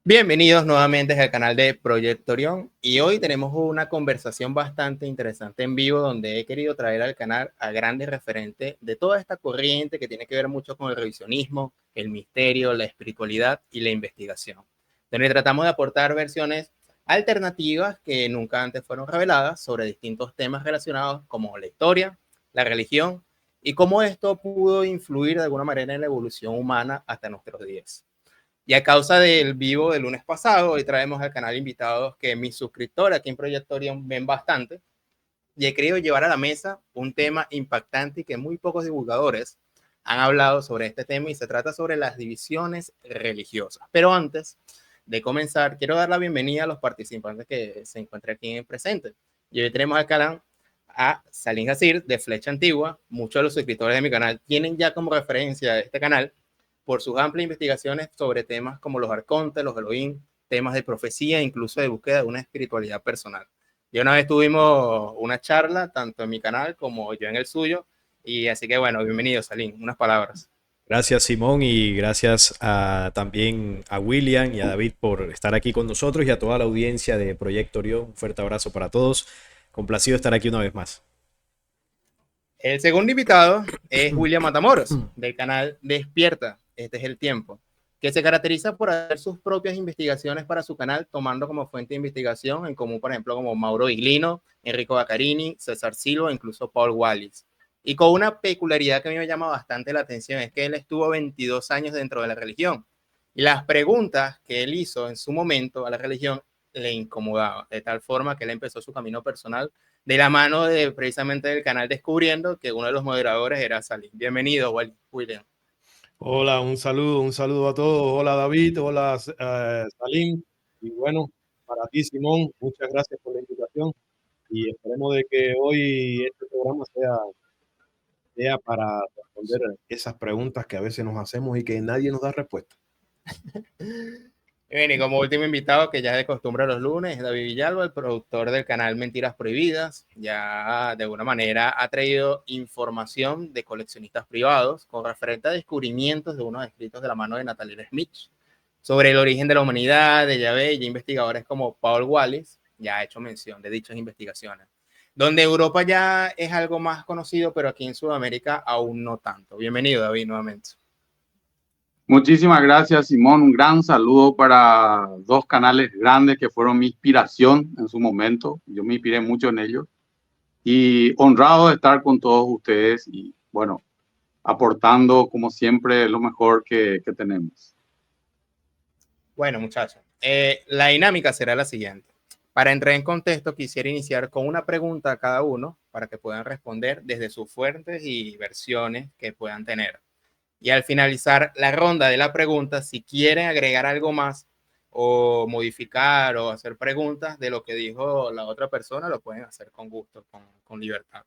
Bienvenidos nuevamente al canal de Proyecto Orión y hoy tenemos una conversación bastante interesante en vivo donde he querido traer al canal a grandes referentes de toda esta corriente que tiene que ver mucho con el revisionismo, el misterio, la espiritualidad y la investigación, donde tratamos de aportar versiones alternativas que nunca antes fueron reveladas sobre distintos temas relacionados como la historia, la religión y cómo esto pudo influir de alguna manera en la evolución humana hasta nuestros días. Y a causa del vivo del lunes pasado, hoy traemos al canal invitados que mis suscriptores aquí en Proyectorium ven bastante. Y he querido llevar a la mesa un tema impactante y que muy pocos divulgadores han hablado sobre este tema y se trata sobre las divisiones religiosas. Pero antes de comenzar, quiero dar la bienvenida a los participantes que se encuentran aquí presentes. Y hoy tenemos al canal a Salim Hasir de Flecha Antigua. Muchos de los suscriptores de mi canal tienen ya como referencia este canal por sus amplias investigaciones sobre temas como los arcontes, los Elohim, temas de profecía, incluso de búsqueda de una espiritualidad personal. Y una vez tuvimos una charla, tanto en mi canal como yo en el suyo, y así que bueno, bienvenido Salim, unas palabras. Gracias Simón y gracias también a William y a David por estar aquí con nosotros y a toda la audiencia de Proyecto Orión. Un fuerte abrazo para todos. Complacido de estar aquí una vez más. El segundo invitado es William Matamoros, del canal Despierta, este es el tiempo, que se caracteriza por hacer sus propias investigaciones para su canal, tomando como fuente de investigación en común, por ejemplo, como Mauro Iglino, Enrico Baccarini, César Silva, incluso Paul Wallis. Y con una peculiaridad que a mí me llama bastante la atención es que él estuvo 22 años dentro de la religión. Y las preguntas que él hizo en su momento a la religión le incomodaban, de tal forma que él empezó su camino personal de la mano de precisamente del canal Descubriendo, que uno de los moderadores era Salim. Bienvenido, William. Hola, un saludo a todos. Hola David, hola Salim. Y bueno, para ti Simón, muchas gracias por la invitación y esperemos de que hoy este programa sea para responder esas preguntas que a veces nos hacemos y que nadie nos da respuesta. Bien, y como último invitado, que ya es de costumbre los lunes, es David Villalba, el productor del canal Mentiras Prohibidas. Ya de alguna manera ha traído información de coleccionistas privados con referente a descubrimientos de unos escritos de la mano de Natalia Smith sobre el origen de la humanidad, de Yahvé, y investigadores como Paul Wallis ya ha hecho mención de dichas investigaciones. Donde Europa ya es algo más conocido, pero aquí en Sudamérica aún no tanto. Bienvenido, David, nuevamente. Muchísimas gracias, Simón. Un gran saludo para dos canales grandes que fueron mi inspiración en su momento. Yo me inspiré mucho en ellos. Y honrado de estar con todos ustedes y, bueno, aportando, como siempre, lo mejor que tenemos. Bueno, muchachos, la dinámica será la siguiente. Para entrar en contexto, quisiera iniciar con una pregunta a cada uno para que puedan responder desde sus fuentes y versiones que puedan tener. Y al finalizar la ronda de la pregunta, si quieren agregar algo más o modificar o hacer preguntas de lo que dijo la otra persona, lo pueden hacer con gusto, con libertad.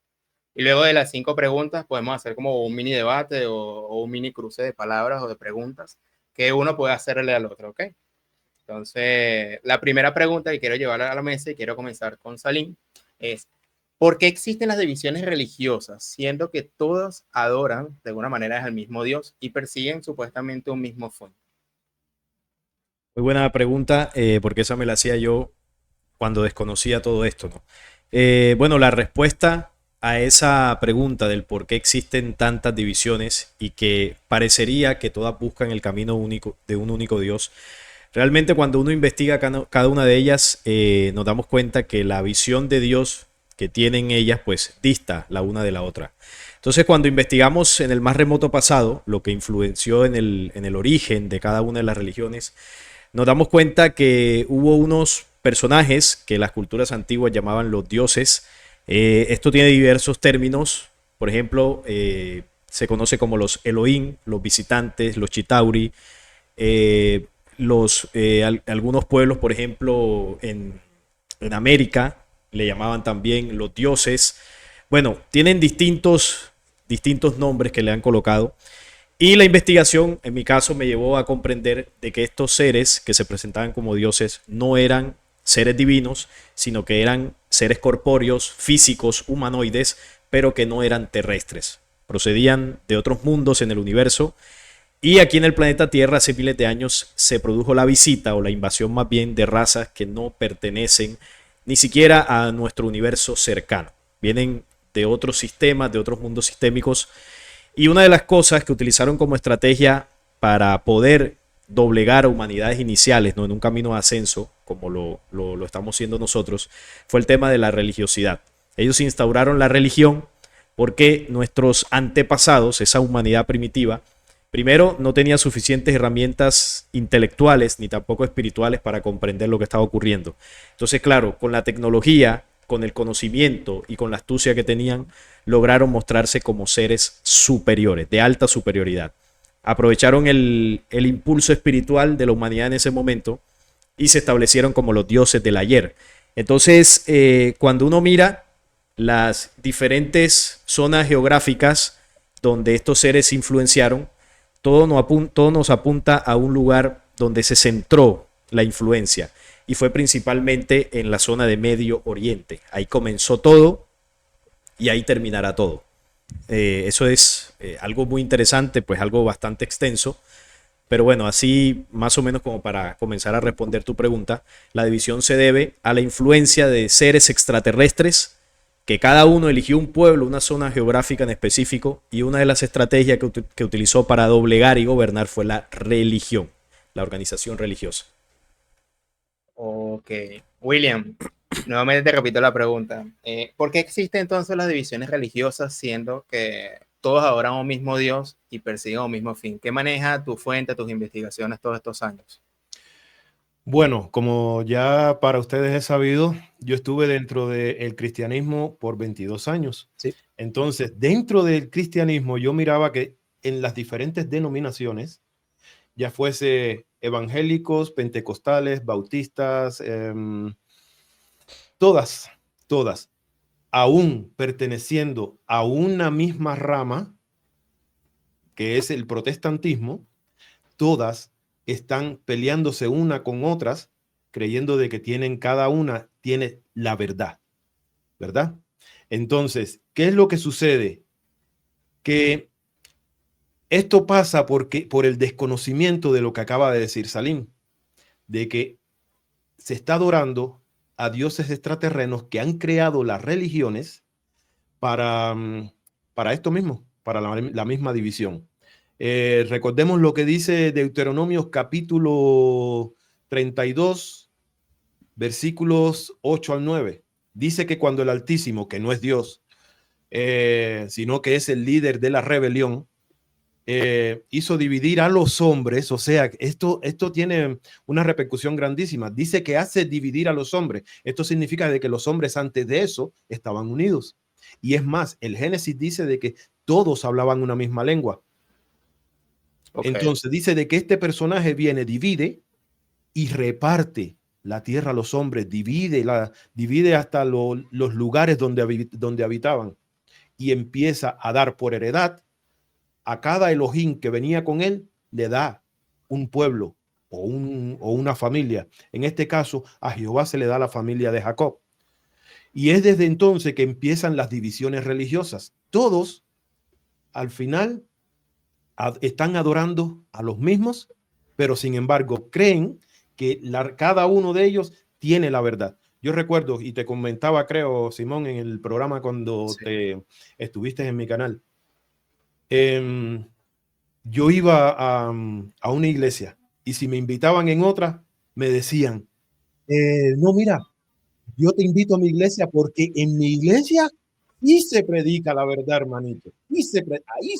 Y luego de las 5 preguntas podemos hacer como un mini debate o un mini cruce de palabras o de preguntas que uno puede hacerle al otro, ¿ok? Entonces, la primera pregunta que quiero llevar a la mesa y quiero comenzar con Salim es, ¿por qué existen las divisiones religiosas, siendo que todos adoran de alguna manera al mismo Dios y persiguen supuestamente un mismo fin? Muy buena pregunta, porque esa me la hacía yo cuando desconocía todo esto, ¿no? Bueno, la respuesta a esa pregunta del por qué existen tantas divisiones y que parecería que todas buscan el camino único de un único Dios. Realmente cuando uno investiga cada una de ellas, nos damos cuenta que la visión de Dios que tienen ellas, pues dista la una de la otra. Entonces, cuando investigamos en el más remoto pasado, lo que influenció en el origen de cada una de las religiones, nos damos cuenta que hubo unos personajes que las culturas antiguas llamaban los dioses. Esto tiene diversos términos. Por ejemplo, se conoce como los Elohim, los visitantes, los Chitauri, eh, algunos pueblos, por ejemplo, en América, le llamaban también los dioses. Bueno, tienen distintos nombres que le han colocado. Y la investigación, en mi caso, me llevó a comprender de que estos seres que se presentaban como dioses no eran seres divinos, sino que eran seres corpóreos, físicos, humanoides, pero que no eran terrestres. Procedían de otros mundos en el universo Y aquí en el planeta Tierra hace miles de años se produjo la visita o la invasión más bien de razas que no pertenecen ni siquiera a nuestro universo cercano. Vienen de otros sistemas, de otros mundos sistémicos. Y una de las cosas que utilizaron como estrategia para poder doblegar a humanidades iniciales, ¿no? En un camino de ascenso, como lo estamos haciendo nosotros, fue el tema de la religiosidad. Ellos instauraron la religión porque nuestros antepasados, esa humanidad primitiva, primero no tenía suficientes herramientas intelectuales ni tampoco espirituales para comprender lo que estaba ocurriendo. Entonces, claro, con la tecnología, con el conocimiento y con la astucia que tenían, lograron mostrarse como seres superiores, de alta superioridad. Aprovecharon el impulso espiritual de la humanidad en ese momento y se establecieron como los dioses del ayer. Entonces, cuando uno mira las diferentes zonas geográficas donde estos seres influenciaron, todo nos apunta a un lugar donde se centró la influencia y fue principalmente en la zona de Medio Oriente. Ahí comenzó todo y ahí terminará todo. Eso es algo muy interesante, pues algo bastante extenso, pero bueno, así más o menos como para comenzar a responder tu pregunta, la división se debe a la influencia de seres extraterrestres que cada uno eligió un pueblo, una zona geográfica en específico, y una de las estrategias que utilizó para doblegar y gobernar fue la religión, la organización religiosa. Ok. William, nuevamente te repito la pregunta. ¿Por qué existen entonces las divisiones religiosas siendo que todos adoran a un mismo Dios y persiguen un mismo fin? ¿Qué maneja tu fuente, tus investigaciones todos estos años? Bueno, como ya para ustedes es sabido, yo estuve dentro del cristianismo por 22 años. Sí. Entonces, dentro del cristianismo, yo miraba que en las diferentes denominaciones, ya fuese evangélicos, pentecostales, bautistas, todas, aún perteneciendo a una misma rama, que es el protestantismo, todas están peleándose una con otras, creyendo de que tienen, cada una tiene la verdad, ¿verdad? Entonces, ¿qué es lo que sucede? Que esto pasa por el desconocimiento de lo que acaba de decir Salim, de que se está adorando a dioses extraterrenos que han creado las religiones para, para esto mismo, para la misma división. Recordemos lo que dice Deuteronomio capítulo 32, versículos 8 al 9. Dice que cuando el Altísimo, que no es Dios, sino que es el líder de la rebelión, hizo dividir a los hombres, o sea, esto tiene una repercusión grandísima. Dice que hace dividir a los hombres. Esto significa de que los hombres antes de eso estaban unidos. Y es más, el Génesis dice de que todos hablaban una misma lengua. Okay. Entonces dice de que este personaje viene, divide y reparte la tierra a los hombres, divide hasta los lugares donde habitaban y empieza a dar por heredad a cada Elohim que venía con él, le da un pueblo o una familia. En este caso, a Jehová se le da la familia de Jacob. Y es desde entonces que empiezan las divisiones religiosas. Todos, al final, están adorando a los mismos, pero sin embargo creen que cada uno de ellos tiene la verdad. Yo recuerdo, y te comentaba, creo, Simón, en el programa cuando estuviste en mi canal, yo iba a una iglesia y si me invitaban en otra, me decían, no, mira, yo te invito a mi iglesia porque en mi iglesia sí se predica la verdad, hermanito. Ahí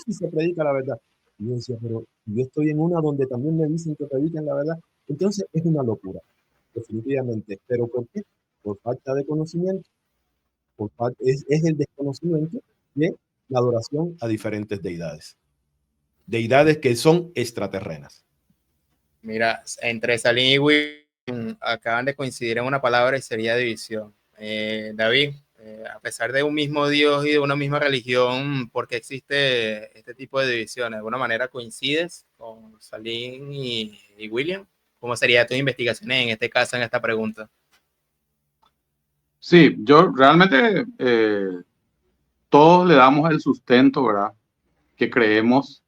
sí se predica la verdad. Y yo decía, pero yo estoy en una donde también me dicen que predican la verdad. Entonces es una locura, definitivamente. ¿Pero por qué? Por falta de conocimiento. Es el desconocimiento de la adoración a diferentes deidades. Deidades que son extraterrenas. Mira, entre Salim y Will acaban de coincidir en una palabra y sería división. David, a pesar de un mismo Dios y de una misma religión, ¿por qué existe este tipo de divisiones? ¿De alguna manera coincides con Salim y William? ¿Cómo serían tus investigaciones en este caso, en esta pregunta? Sí, yo realmente todos le damos el sustento, ¿verdad? Que creemos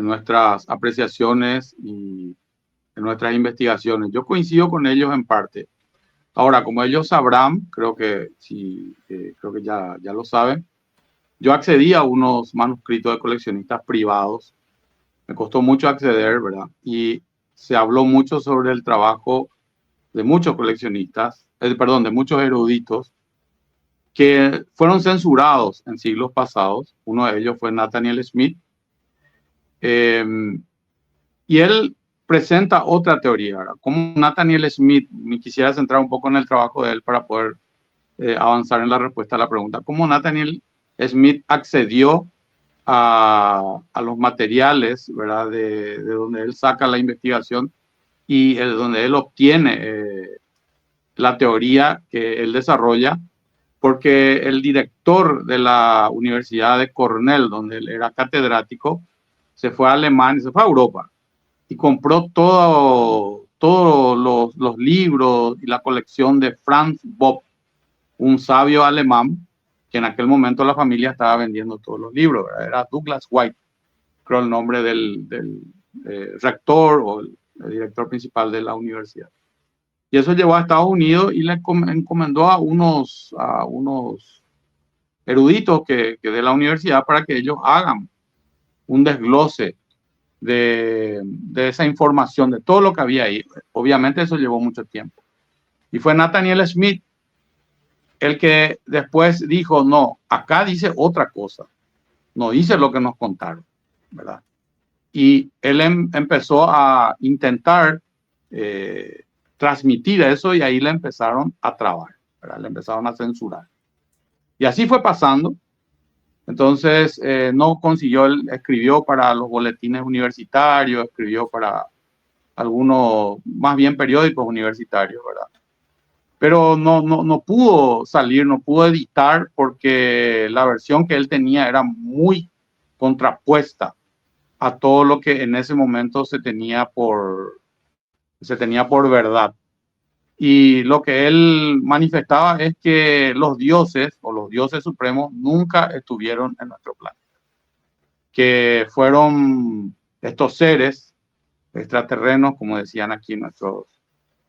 nuestras apreciaciones y en nuestras investigaciones. Yo coincido con ellos en parte. Ahora, como ellos sabrán, creo que ya lo saben, yo accedí a unos manuscritos de coleccionistas privados. Me costó mucho acceder, ¿verdad? Y se habló mucho sobre el trabajo de muchos coleccionistas, de muchos eruditos que fueron censurados en siglos pasados. Uno de ellos fue Nathaniel Smith. Y él presenta otra teoría. ¿Verdad? Como Nathaniel Smith, me quisiera centrar un poco en el trabajo de él para poder avanzar en la respuesta a la pregunta. ¿Cómo Nathaniel Smith accedió a los materiales, ¿verdad? De donde él saca la investigación y donde él obtiene la teoría que él desarrolla? Porque el director de la Universidad de Cornell, donde él era catedrático, se fue a Alemania, se fue a Europa y compró todos los libros y la colección de Franz Bopp, un sabio alemán, que en aquel momento la familia estaba vendiendo todos los libros, ¿verdad? Era Douglas White, creo el nombre del rector o el director principal de la universidad. Y eso llevó a Estados Unidos y le encomendó a unos eruditos que de la universidad para que ellos hagan un desglose de esa información, de todo lo que había ahí. Obviamente eso llevó mucho tiempo. Y fue Nathaniel Smith el que después dijo, no, acá dice otra cosa, no dice lo que nos contaron, ¿verdad? Y él empezó a intentar transmitir eso y ahí le empezaron a trabar, ¿verdad? Le empezaron a censurar. Y así fue pasando. Entonces, no consiguió, él escribió para los boletines universitarios, escribió para algunos, más bien periódicos universitarios, ¿verdad? Pero no pudo salir, no pudo editar porque la versión que él tenía era muy contrapuesta a todo lo que en ese momento se tenía por verdad. Y lo que él manifestaba es que los dioses o los dioses supremos nunca estuvieron en nuestro planeta. Que fueron estos seres extraterrenos, como decían aquí nuestros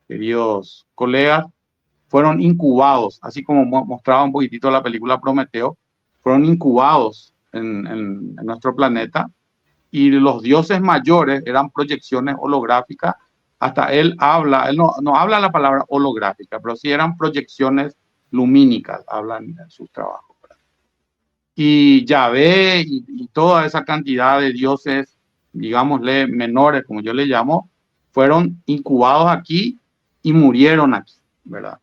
queridos colegas, fueron incubados, así como mostraba un poquitito la película Prometeo, fueron incubados en nuestro planeta y los dioses mayores eran proyecciones holográficas. Hasta él no habla la palabra holográfica, pero sí eran proyecciones lumínicas, hablan en sus trabajos. ¿Verdad? Y Yahvé y toda esa cantidad de dioses, digámosle menores, como yo le llamo, fueron incubados aquí y murieron aquí, ¿verdad?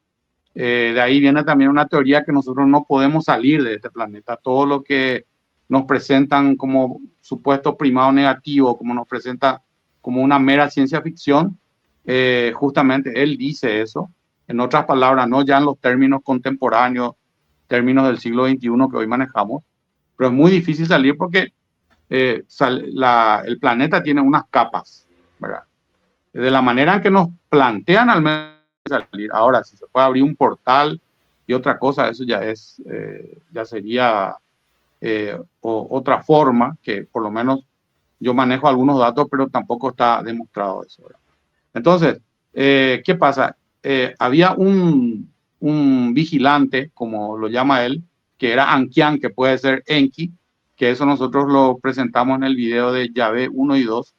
De ahí viene también una teoría que nosotros no podemos salir de este planeta. Todo lo que nos presentan como supuesto primado negativo, como nos presenta como una mera ciencia ficción, justamente él dice eso. En otras palabras, no ya en los términos contemporáneos, términos del siglo XXI que hoy manejamos, pero es muy difícil salir porque el planeta tiene unas capas, ¿verdad? De la manera en que nos plantean al menos salir. Ahora, si se puede abrir un portal y otra cosa, eso ya sería otra forma, que por lo menos yo manejo algunos datos, pero tampoco está demostrado eso, ¿verdad? Entonces, ¿qué pasa? Había un vigilante, como lo llama él, que era Ankian, que puede ser Enki, que eso nosotros lo presentamos en el video de Yahvé 1 y 2,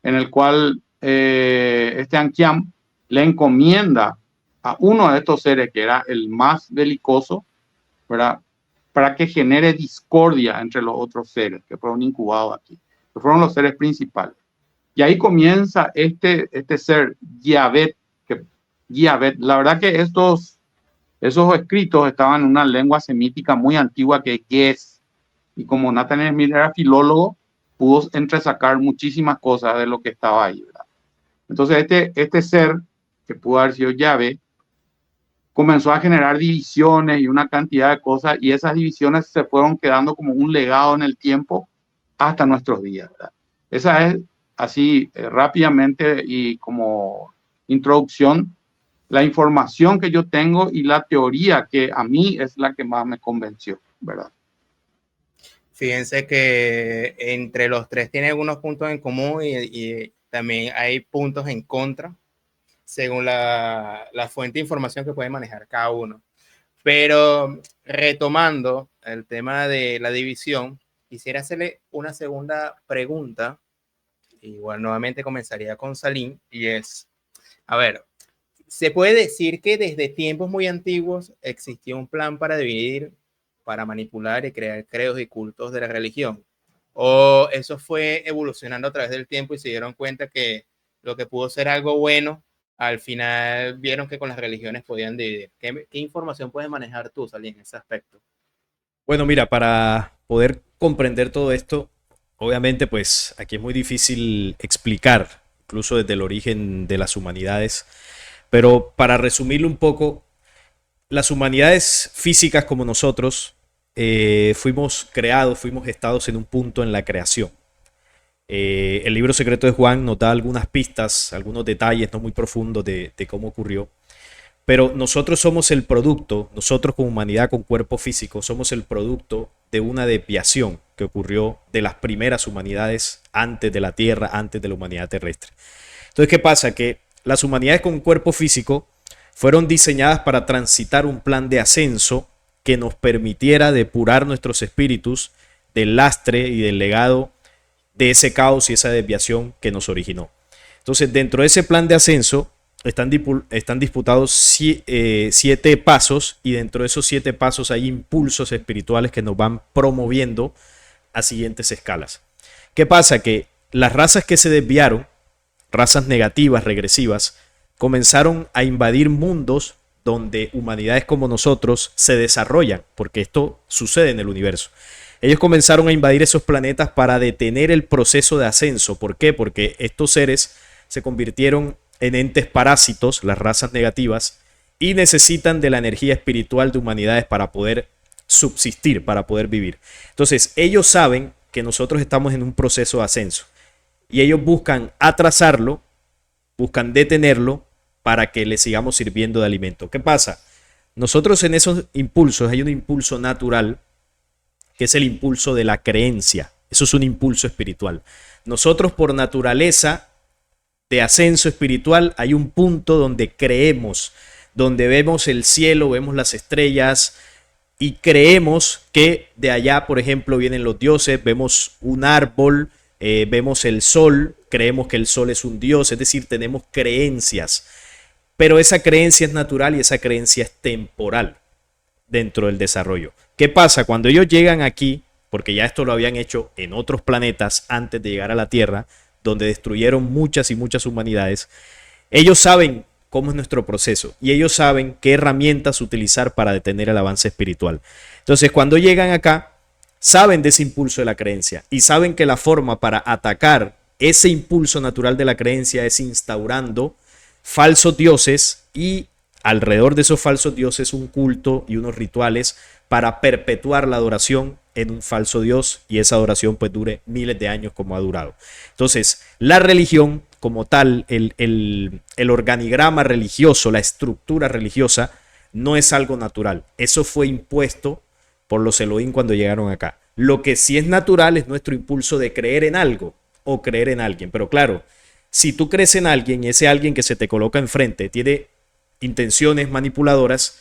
en el cual este Ankian le encomienda a uno de estos seres, que era el más belicoso, ¿verdad?, para que genere discordia entre los otros seres que fueron incubados aquí, que fueron los seres principales. Y ahí comienza este ser, Yahvé. La verdad que esos escritos estaban en una lengua semítica muy antigua que es Ges, y como Nathaniel Smith era filólogo, pudo entresacar muchísimas cosas de lo que estaba ahí, ¿verdad? Entonces este ser, que pudo haber sido Yahvé, comenzó a generar divisiones y una cantidad de cosas, y esas divisiones se fueron quedando como un legado en el tiempo hasta nuestros días, ¿verdad? Esa es así rápidamente y como introducción la información que yo tengo y la teoría que a mí es la que más me convenció, ¿verdad? Fíjense que entre los tres tiene algunos puntos en común y también hay puntos en contra, según la fuente de información que puede manejar cada uno. Pero retomando el tema de la división, quisiera hacerle una segunda pregunta. Igual nuevamente comenzaría con Salim, y es, a ver, ¿se puede decir que desde tiempos muy antiguos existió un plan para dividir, para manipular y crear credos y cultos de la religión? ¿O eso fue evolucionando a través del tiempo y se dieron cuenta que lo que pudo ser algo bueno, al final vieron que con las religiones podían dividir? ¿Qué información puedes manejar tú, Salim, en ese aspecto? Bueno, mira, para poder comprender todo esto, obviamente, pues aquí es muy difícil explicar, incluso desde el origen de las humanidades, pero para resumirlo un poco, las humanidades físicas como nosotros fuimos creados, fuimos gestados en un punto en la creación. El libro secreto de Juan nos da algunas pistas, algunos detalles no muy profundos de cómo ocurrió. Pero nosotros somos el producto, nosotros como humanidad con cuerpo físico, somos el producto de una desviación que ocurrió de las primeras humanidades antes de la Tierra, antes de la humanidad terrestre. Entonces, ¿qué pasa? Que las humanidades con cuerpo físico fueron diseñadas para transitar un plan de ascenso que nos permitiera depurar nuestros espíritus del lastre y del legado de ese caos y esa desviación que nos originó. Entonces, dentro de ese plan de ascenso están disputados 7 pasos, y dentro de esos 7 pasos hay impulsos espirituales que nos van promoviendo a siguientes escalas. ¿Qué pasa? Que las razas que se desviaron, razas negativas, regresivas, comenzaron a invadir mundos donde humanidades como nosotros se desarrollan, porque esto sucede en el universo. Ellos comenzaron a invadir esos planetas para detener el proceso de ascenso. ¿Por qué? Porque estos seres se convirtieron en entes parásitos, las razas negativas, y necesitan de la energía espiritual de humanidades para poder subsistir, para poder vivir. Entonces, ellos saben que nosotros estamos en un proceso de ascenso y ellos buscan atrasarlo, buscan detenerlo para que les sigamos sirviendo de alimento. ¿Qué pasa? Nosotros en esos impulsos hay un impulso natural que es el impulso de la creencia. Eso es un impulso espiritual. Nosotros por naturaleza de ascenso espiritual hay un punto donde creemos, donde vemos el cielo, vemos las estrellas y creemos que de allá, por ejemplo, vienen los dioses, vemos un árbol, vemos el sol, creemos que el sol es un dios, es decir, tenemos creencias, pero esa creencia es natural y esa creencia es temporal dentro del desarrollo. ¿Qué pasa? Cuando ellos llegan aquí, porque ya esto lo habían hecho en otros planetas antes de llegar a la Tierra, donde destruyeron muchas y muchas humanidades, ellos saben cómo es nuestro proceso y ellos saben qué herramientas utilizar para detener el avance espiritual. Entonces, cuando llegan acá, saben de ese impulso de la creencia y saben que la forma para atacar ese impulso natural de la creencia es instaurando falsos dioses y alrededor de esos falsos dioses un culto y unos rituales para perpetuar la adoración en un falso dios y esa adoración pues dure miles de años como ha durado. Entonces, la religión como tal, el organigrama religioso, la estructura religiosa, no es algo natural. Eso fue impuesto por los Elohim cuando llegaron acá. Lo que sí es natural es nuestro impulso de creer en algo o creer en alguien. Pero claro, si tú crees en alguien y ese alguien que se te coloca enfrente tiene intenciones manipuladoras,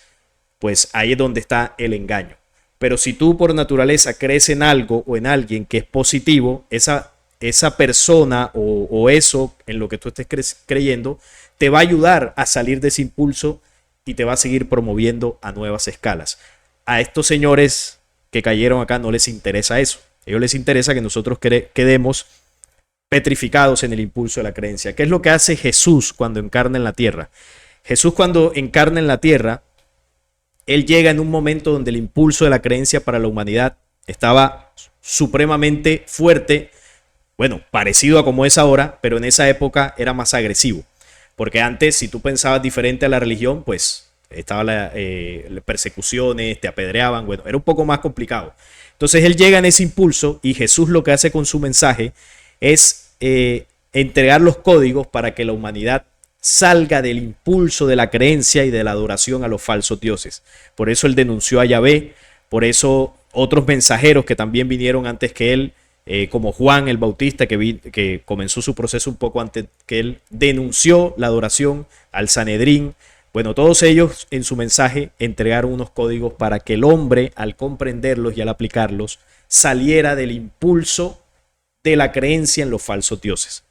pues ahí es donde está el engaño. Pero si tú por naturaleza crees en algo o en alguien que es positivo, esa persona o eso en lo que tú estés creyendo te va a ayudar a salir de ese impulso y te va a seguir promoviendo a nuevas escalas. A estos señores que cayeron acá no les interesa eso. A ellos les interesa que nosotros quedemos petrificados en el impulso de la creencia. ¿Qué es lo que hace Jesús cuando encarna en la tierra? Jesús cuando encarna en la tierra, él llega en un momento donde el impulso de la creencia para la humanidad estaba supremamente fuerte, bueno, parecido a como es ahora, pero en esa época era más agresivo. Porque antes, si tú pensabas diferente a la religión, pues estaban las persecuciones, te apedreaban, bueno, era un poco más complicado. Entonces él llega en ese impulso y Jesús lo que hace con su mensaje es entregar los códigos para que la humanidad salga del impulso de la creencia y de la adoración a los falsos dioses. Por eso él denunció a Yahvé, por eso otros mensajeros que también vinieron antes que él, como Juan el Bautista, que comenzó su proceso un poco antes que él, denunció la adoración al Sanedrín. Bueno, todos ellos en su mensaje entregaron unos códigos para que el hombre, al comprenderlos y al aplicarlos, saliera del impulso de la creencia en los falsos dioses.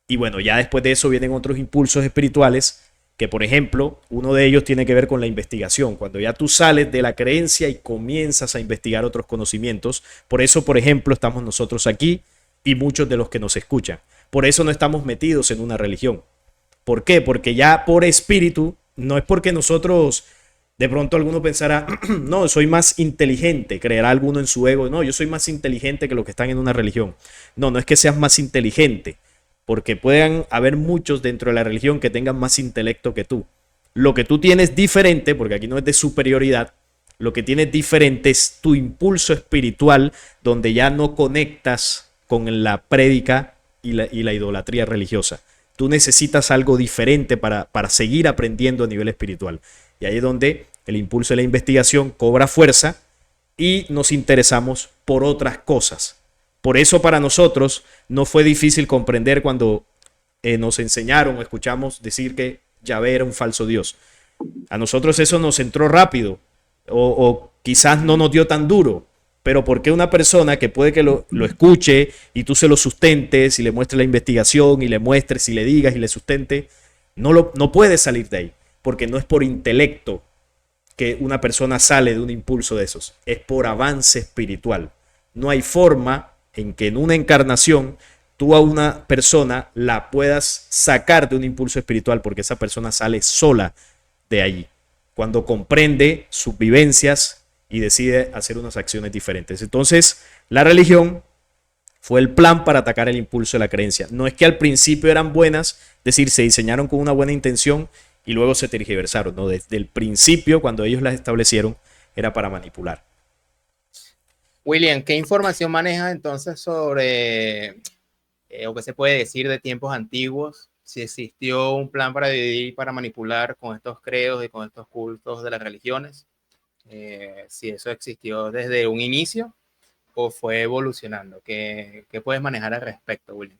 Y bueno, ya después de eso vienen otros impulsos espirituales que, por ejemplo, uno de ellos tiene que ver con la investigación. Cuando ya tú sales de la creencia y comienzas a investigar otros conocimientos, por eso, por ejemplo, estamos nosotros aquí y muchos de los que nos escuchan. Por eso no estamos metidos en una religión. ¿Por qué? Porque ya por espíritu, no es porque nosotros, de pronto alguno pensará, no, soy más inteligente, creerá alguno en su ego, no, yo soy más inteligente que los que están en una religión. No, no es que seas más inteligente, porque puedan haber muchos dentro de la religión que tengan más intelecto que tú. Lo que tú tienes diferente, porque aquí no es de superioridad, lo que tienes diferente es tu impulso espiritual, donde ya no conectas con la prédica y la idolatría religiosa. Tú necesitas algo diferente para seguir aprendiendo a nivel espiritual. Y ahí es donde el impulso de la investigación cobra fuerza y nos interesamos por otras cosas. Por eso para nosotros no fue difícil comprender cuando nos enseñaron o escuchamos decir que Yahvé era un falso Dios. A nosotros eso nos entró rápido o quizás no nos dio tan duro. Pero ¿por qué una persona que puede que lo escuche y tú se lo sustentes y le muestres la investigación y le muestres y le digas y le sustente, no puede salir de ahí? Porque no es por intelecto que una persona sale de un impulso de esos, es por avance espiritual. No hay forma en que en una encarnación tú a una persona la puedas sacar de un impulso espiritual, porque esa persona sale sola de allí, cuando comprende sus vivencias y decide hacer unas acciones diferentes. Entonces, la religión fue el plan para atacar el impulso de la creencia. No es que al principio eran buenas, es decir, se diseñaron con una buena intención y luego se tergiversaron. No, desde el principio, cuando ellos las establecieron, era para manipular. William, ¿qué información manejas entonces sobre, o qué se puede decir de tiempos antiguos? Si existió un plan para dividir y para manipular con estos credos y con estos cultos de las religiones. Si eso existió desde un inicio o fue evolucionando. ¿Qué puedes manejar al respecto, William?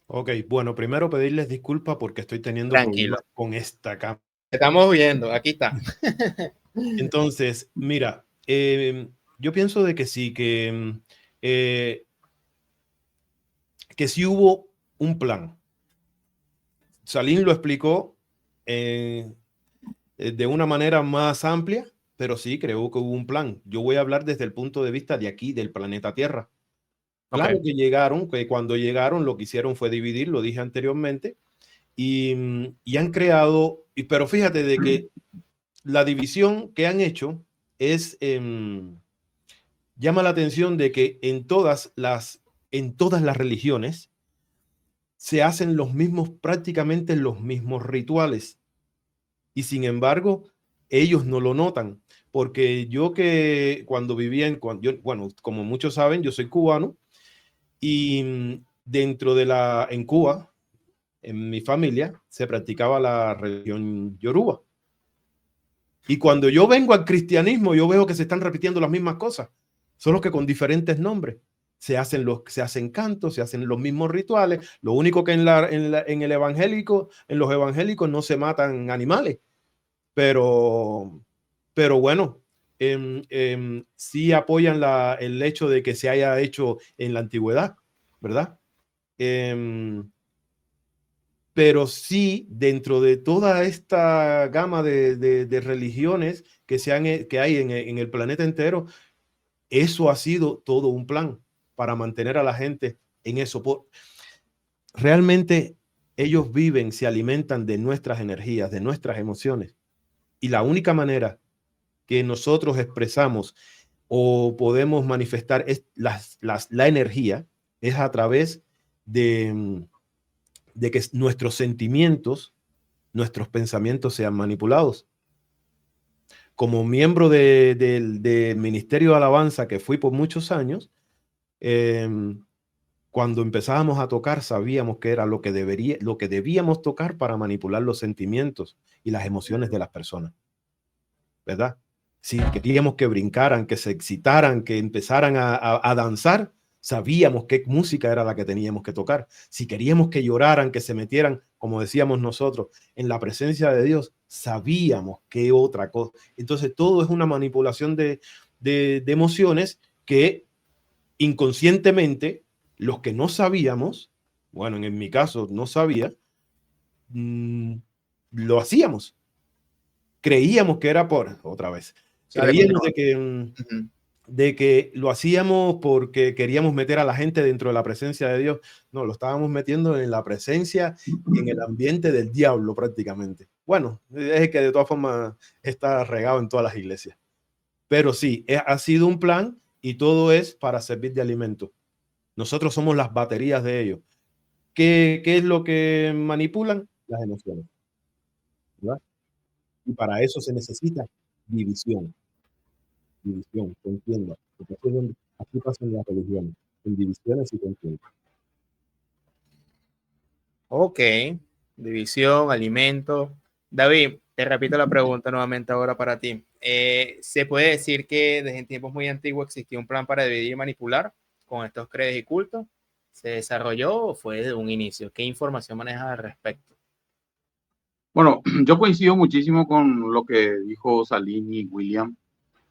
Ok, bueno, primero pedirles disculpas porque estoy teniendo problemas con esta cámara. Estamos viendo, aquí está. Entonces, mira, yo pienso de que sí, que sí hubo un plan. Salim lo explicó de una manera más amplia, pero sí creo que hubo un plan. Yo voy a hablar desde el punto de vista de aquí, del planeta Tierra. Claro que llegaron, que cuando llegaron lo que hicieron fue dividir, lo dije anteriormente, y han creado, pero fíjate de que la división que han hecho es, llama la atención de que en todas las religiones se hacen prácticamente los mismos rituales. Y sin embargo, ellos no lo notan. Porque yo que cuando vivía bueno, como muchos saben, yo soy cubano y en Cuba, en mi familia, se practicaba la religión yoruba. Y cuando yo vengo al cristianismo, yo veo que se están repitiendo las mismas cosas, solo que con diferentes nombres. Se hacen cantos, se hacen los mismos rituales. Lo único que en los evangélicos no se matan animales. Pero bueno, sí apoyan el hecho de que se haya hecho en la antigüedad, ¿verdad? Pero sí, dentro de toda esta gama de religiones que hay en el planeta entero, eso ha sido todo un plan para mantener a la gente en eso. Realmente ellos viven, se alimentan de nuestras energías, de nuestras emociones. Y la única manera que nosotros expresamos o podemos manifestar la energía es a través de que nuestros sentimientos, nuestros pensamientos sean manipulados. Como miembro del Ministerio de Alabanza que fui por muchos años, cuando empezábamos a tocar sabíamos que era lo que debíamos tocar para manipular los sentimientos y las emociones de las personas, ¿verdad? Si queríamos que brincaran, que se excitaran, que empezaran a danzar, sabíamos qué música era la que teníamos que tocar. Si queríamos que lloraran, que se metieran, como decíamos nosotros, en la presencia de Dios, sabíamos qué otra cosa. Entonces todo es una manipulación de emociones que inconscientemente los que no sabíamos, bueno, en mi caso no sabía, lo hacíamos. Creíamos que era otra vez, creíamos de que lo hacíamos porque queríamos meter a la gente dentro de la presencia de Dios. No, lo estábamos metiendo en la presencia, en el ambiente del diablo prácticamente. Bueno, es que de todas formas está regado en todas las iglesias. Pero sí, ha sido un plan y todo es para servir de alimento. Nosotros somos las baterías de ellos. ¿Qué es lo que manipulan? Las emociones, ¿verdad? Y para eso se necesita división. División, contienda. Porque aquí pasan las religiones, en divisiones y contienda. Ok, división, alimento. David, te repito la pregunta nuevamente ahora para ti. ¿Se puede decir que desde tiempos muy antiguos existió un plan para dividir y manipular con estos credos y cultos? ¿Se desarrolló o fue desde un inicio? ¿Qué información manejas al respecto? Bueno, yo coincido muchísimo con lo que dijo Salini y William.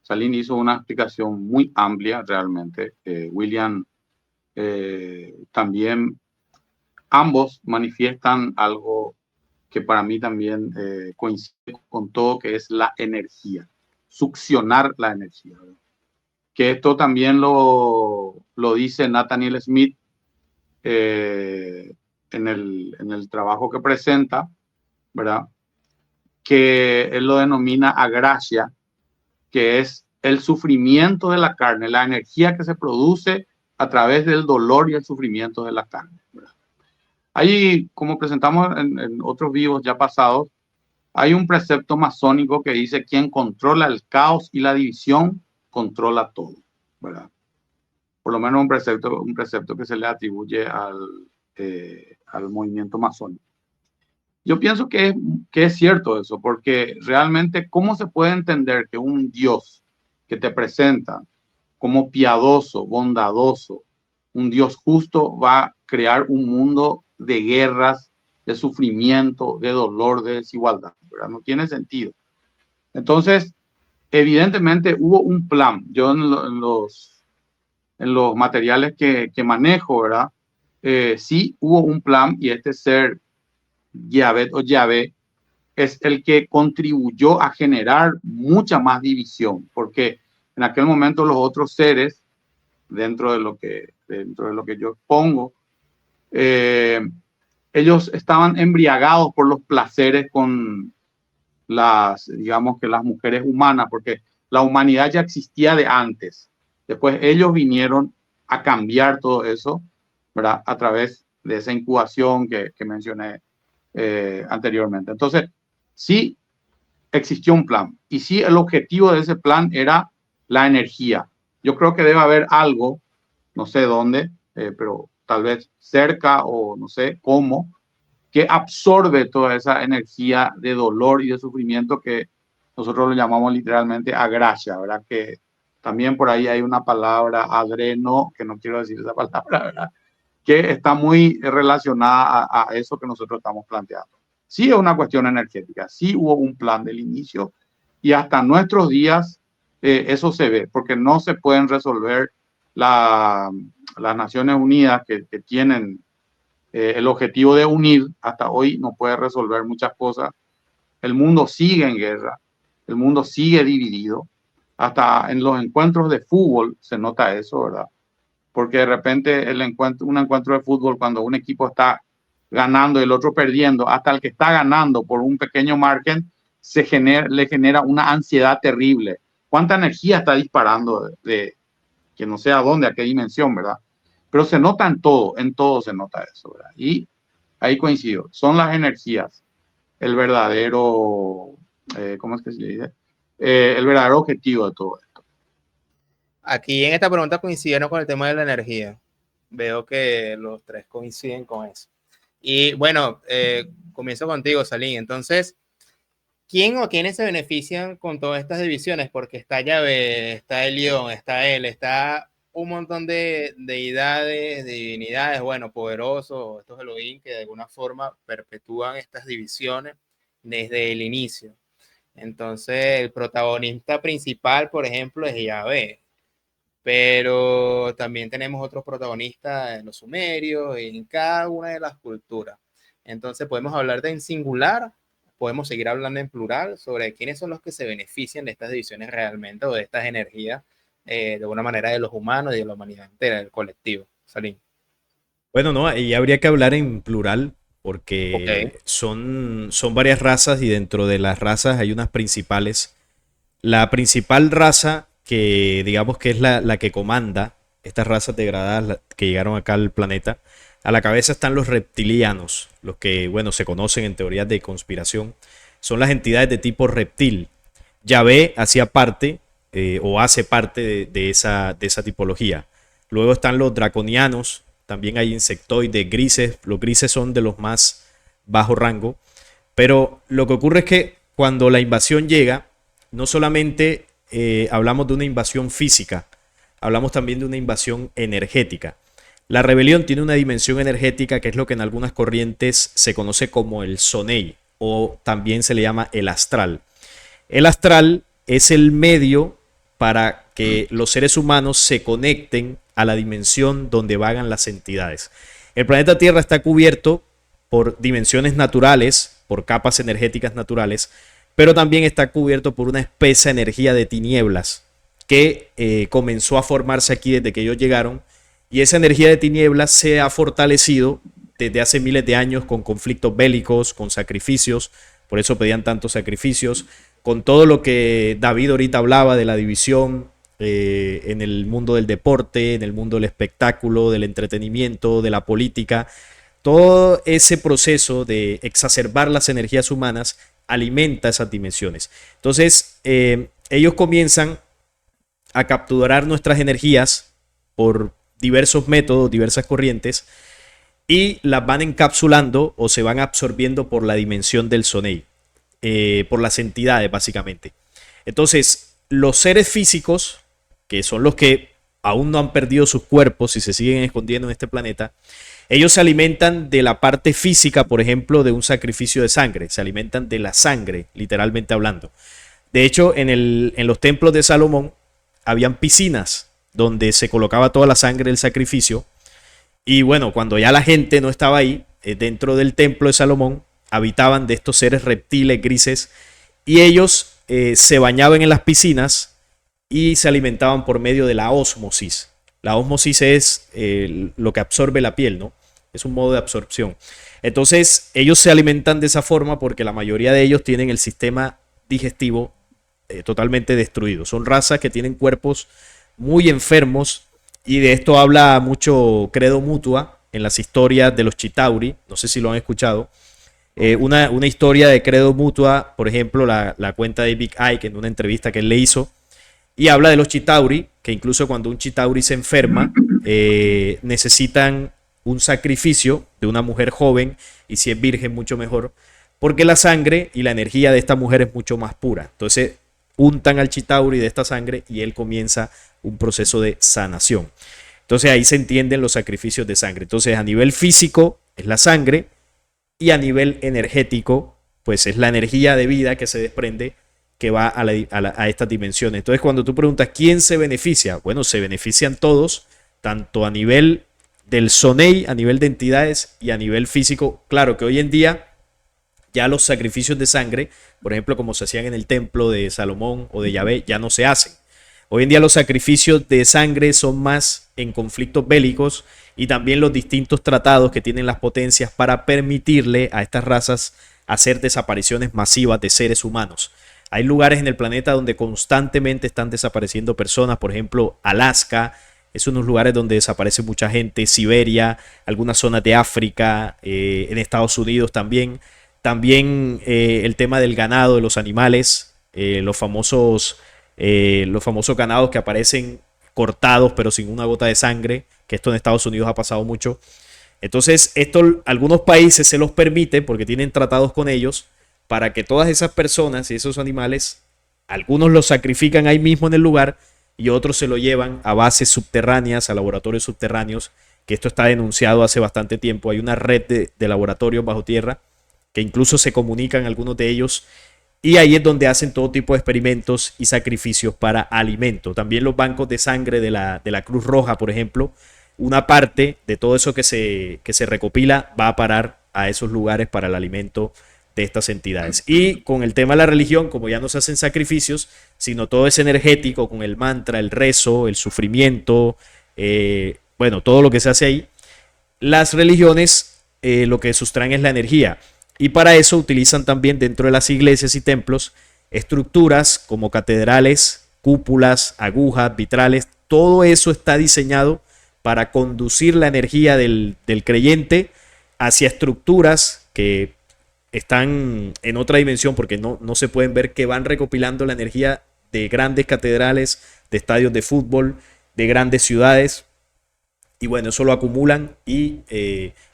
Salini hizo una explicación muy amplia realmente. William también, ambos manifiestan algo que para mí también coincide con todo, que es la energía, succionar la energía, ¿verdad? Que esto también lo dice Nathaniel Smith en el trabajo que presenta, ¿verdad? Que él lo denomina agracia, que es el sufrimiento de la carne, la energía que se produce a través del dolor y el sufrimiento de la carne, ¿verdad? Ahí, como presentamos en otros vivos ya pasados, hay un precepto masónico que dice: quien controla el caos y la división, controla todo, ¿verdad? Por lo menos un precepto que se le atribuye al movimiento masónico. Yo pienso que es cierto eso, porque realmente, ¿cómo se puede entender que un Dios que te presenta como piadoso, bondadoso, un Dios justo, va a crear un mundo de guerras, de sufrimiento, de dolor, de desigualdad, ¿verdad? No tiene sentido. Entonces, evidentemente hubo un plan. Yo en los materiales que manejo, ¿verdad? Sí hubo un plan, y este ser Yahvé o Yahvé es el que contribuyó a generar mucha más división, porque en aquel momento los otros seres, dentro de lo que yo pongo, ellos estaban embriagados por los placeres con digamos que las mujeres humanas, porque la humanidad ya existía de antes. Después ellos vinieron a cambiar todo eso, ¿verdad? A través de esa incubación que mencioné anteriormente. Entonces, sí existió un plan, y sí el objetivo de ese plan era la energía. Yo creo que debe haber algo, no sé dónde, pero tal vez cerca o no sé cómo, que absorbe toda esa energía de dolor y de sufrimiento que nosotros lo llamamos literalmente agracia, ¿verdad? Que también por ahí hay una palabra, adreno, que no quiero decir esa palabra, ¿verdad? Que está muy relacionada a eso que nosotros estamos planteando. Sí es una cuestión energética, sí hubo un plan del inicio, y hasta nuestros días eso se ve, porque no se pueden resolver las Naciones Unidas que tienen el objetivo de unir. Hasta hoy no puede resolver muchas cosas. El mundo sigue en guerra, el mundo sigue dividido. Hasta en los encuentros de fútbol se nota eso, ¿verdad? Porque de repente un encuentro de fútbol, cuando un equipo está ganando y el otro perdiendo, hasta el que está ganando por un pequeño margen, le genera una ansiedad terrible. ¿Cuánta energía está disparando de que no sé a dónde, a qué dimensión, ¿verdad? Pero se nota en todo se nota eso, ¿verdad? Y ahí coincido, son las energías el verdadero, ¿cómo es que se dice? El verdadero objetivo de todo esto. Aquí en esta pregunta coincidieron con el tema de la energía. Veo que los tres coinciden con eso. Y bueno, comienzo contigo, Salín. Entonces, ¿quién o quiénes se benefician con todas estas divisiones? Porque está Yahvé, está el León, está él, está un montón de deidades, de divinidades, bueno, poderosos, estos Elohim, que de alguna forma perpetúan estas divisiones desde el inicio. Entonces, el protagonista principal, por ejemplo, es Yahvé, pero también tenemos otros protagonistas en los sumerios y en cada una de las culturas. Entonces, podemos hablar de en singular, podemos seguir hablando en plural sobre quiénes son los que se benefician de estas divisiones realmente o de estas energías de alguna manera de los humanos y de la humanidad entera, del colectivo. Salim. Bueno, no, ahí habría que hablar en plural porque son varias razas y dentro de las razas hay unas principales. La principal raza que digamos que es la que comanda estas razas degradadas que llegaron acá al planeta, a la cabeza están los reptilianos, los que, bueno, se conocen en teorías de conspiración, son las entidades de tipo reptil. Yahvé hacía parte o hace parte de esa tipología. Luego están los draconianos, también hay insectoides, grises. Los grises son de los más bajo rango. Pero lo que ocurre es que cuando la invasión llega, no solamente hablamos de una invasión física, hablamos también de una invasión energética. La rebelión tiene una dimensión energética que es lo que en algunas corrientes se conoce como el sonei o también se le llama el astral. El astral es el medio para que los seres humanos se conecten a la dimensión donde vagan las entidades. El planeta Tierra está cubierto por dimensiones naturales, por capas energéticas naturales, pero también está cubierto por una espesa energía de tinieblas que comenzó a formarse aquí desde que ellos llegaron, y esa energía de tinieblas se ha fortalecido desde hace miles de años con conflictos bélicos, con sacrificios, por eso pedían tantos sacrificios, con todo lo que David ahorita hablaba de la división en el mundo del deporte, en el mundo del espectáculo, del entretenimiento, de la política. Todo ese proceso de exacerbar las energías humanas alimenta esas dimensiones. Entonces, ellos comienzan a capturar nuestras energías por diversos métodos, diversas corrientes, y las van encapsulando o se van absorbiendo por la dimensión del sonei, por las entidades básicamente. Entonces, los seres físicos, que son los que aún no han perdido sus cuerpos y se siguen escondiendo en este planeta, ellos se alimentan de la parte física, por ejemplo, de un sacrificio de sangre, se alimentan de la sangre, literalmente hablando. De hecho, en los templos de Salomón habían piscinas donde se colocaba toda la sangre del sacrificio. Y bueno, cuando ya la gente no estaba ahí, dentro del templo de Salomón, habitaban de estos seres reptiles grises y ellos se bañaban en las piscinas y se alimentaban por medio de la ósmosis. La ósmosis es lo que absorbe la piel, ¿no? Es un modo de absorción. Entonces, ellos se alimentan de esa forma porque la mayoría de ellos tienen el sistema digestivo totalmente destruido. Son razas que tienen cuerpos muy enfermos y de esto habla mucho Credo Mutua en las historias de los Chitauri. No sé si lo han escuchado. Una historia de Credo Mutua, por ejemplo, la cuenta de Big Ike en una entrevista que él le hizo y habla de los Chitauri, que incluso cuando un Chitauri se enferma, necesitan un sacrificio de una mujer joven y si es virgen mucho mejor, porque la sangre y la energía de esta mujer es mucho más pura. Entonces untan al Chitauri de esta sangre y él comienza un proceso de sanación. Entonces ahí se entienden los sacrificios de sangre. Entonces a nivel físico es la sangre y a nivel energético pues es la energía de vida que se desprende que va a estas dimensiones. Entonces cuando tú preguntas ¿quién se beneficia? Bueno, se benefician todos, tanto a nivel del sonei, a nivel de entidades y a nivel físico. Claro que hoy en día ya los sacrificios de sangre, por ejemplo, como se hacían en el templo de Salomón o de Yahvé, ya no se hacen. Hoy en día los sacrificios de sangre son más en conflictos bélicos y también los distintos tratados que tienen las potencias para permitirle a estas razas hacer desapariciones masivas de seres humanos. Hay lugares en el planeta donde constantemente están desapareciendo personas, por ejemplo, Alaska, es unos lugares donde desaparece mucha gente, Siberia, algunas zonas de África, en Estados Unidos también. También el tema del ganado, de los animales, los famosos ganados que aparecen cortados pero sin una gota de sangre, que esto en Estados Unidos ha pasado mucho. Entonces, esto algunos países se los permiten porque tienen tratados con ellos, para que todas esas personas y esos animales, algunos los sacrifican ahí mismo en el lugar y otros se lo llevan a bases subterráneas, a laboratorios subterráneos, que esto está denunciado hace bastante tiempo. Hay una red de laboratorios bajo tierra que incluso se comunican algunos de ellos, y ahí es donde hacen todo tipo de experimentos y sacrificios para alimento. También los bancos de sangre de la Cruz Roja, por ejemplo, una parte de todo eso que se recopila va a parar a esos lugares para el alimento de estas entidades. Y con el tema de la religión, como ya no se hacen sacrificios, sino todo es energético, con el mantra, el rezo, el sufrimiento, bueno, todo lo que se hace ahí, las religiones lo que sustraen es la energía. Y para eso utilizan también dentro de las iglesias y templos estructuras como catedrales, cúpulas, agujas, vitrales. Todo eso está diseñado para conducir la energía del creyente hacia estructuras que están en otra dimensión, porque no se pueden ver, que van recopilando la energía de grandes catedrales, de estadios de fútbol, de grandes ciudades. Y bueno, eso lo acumulan y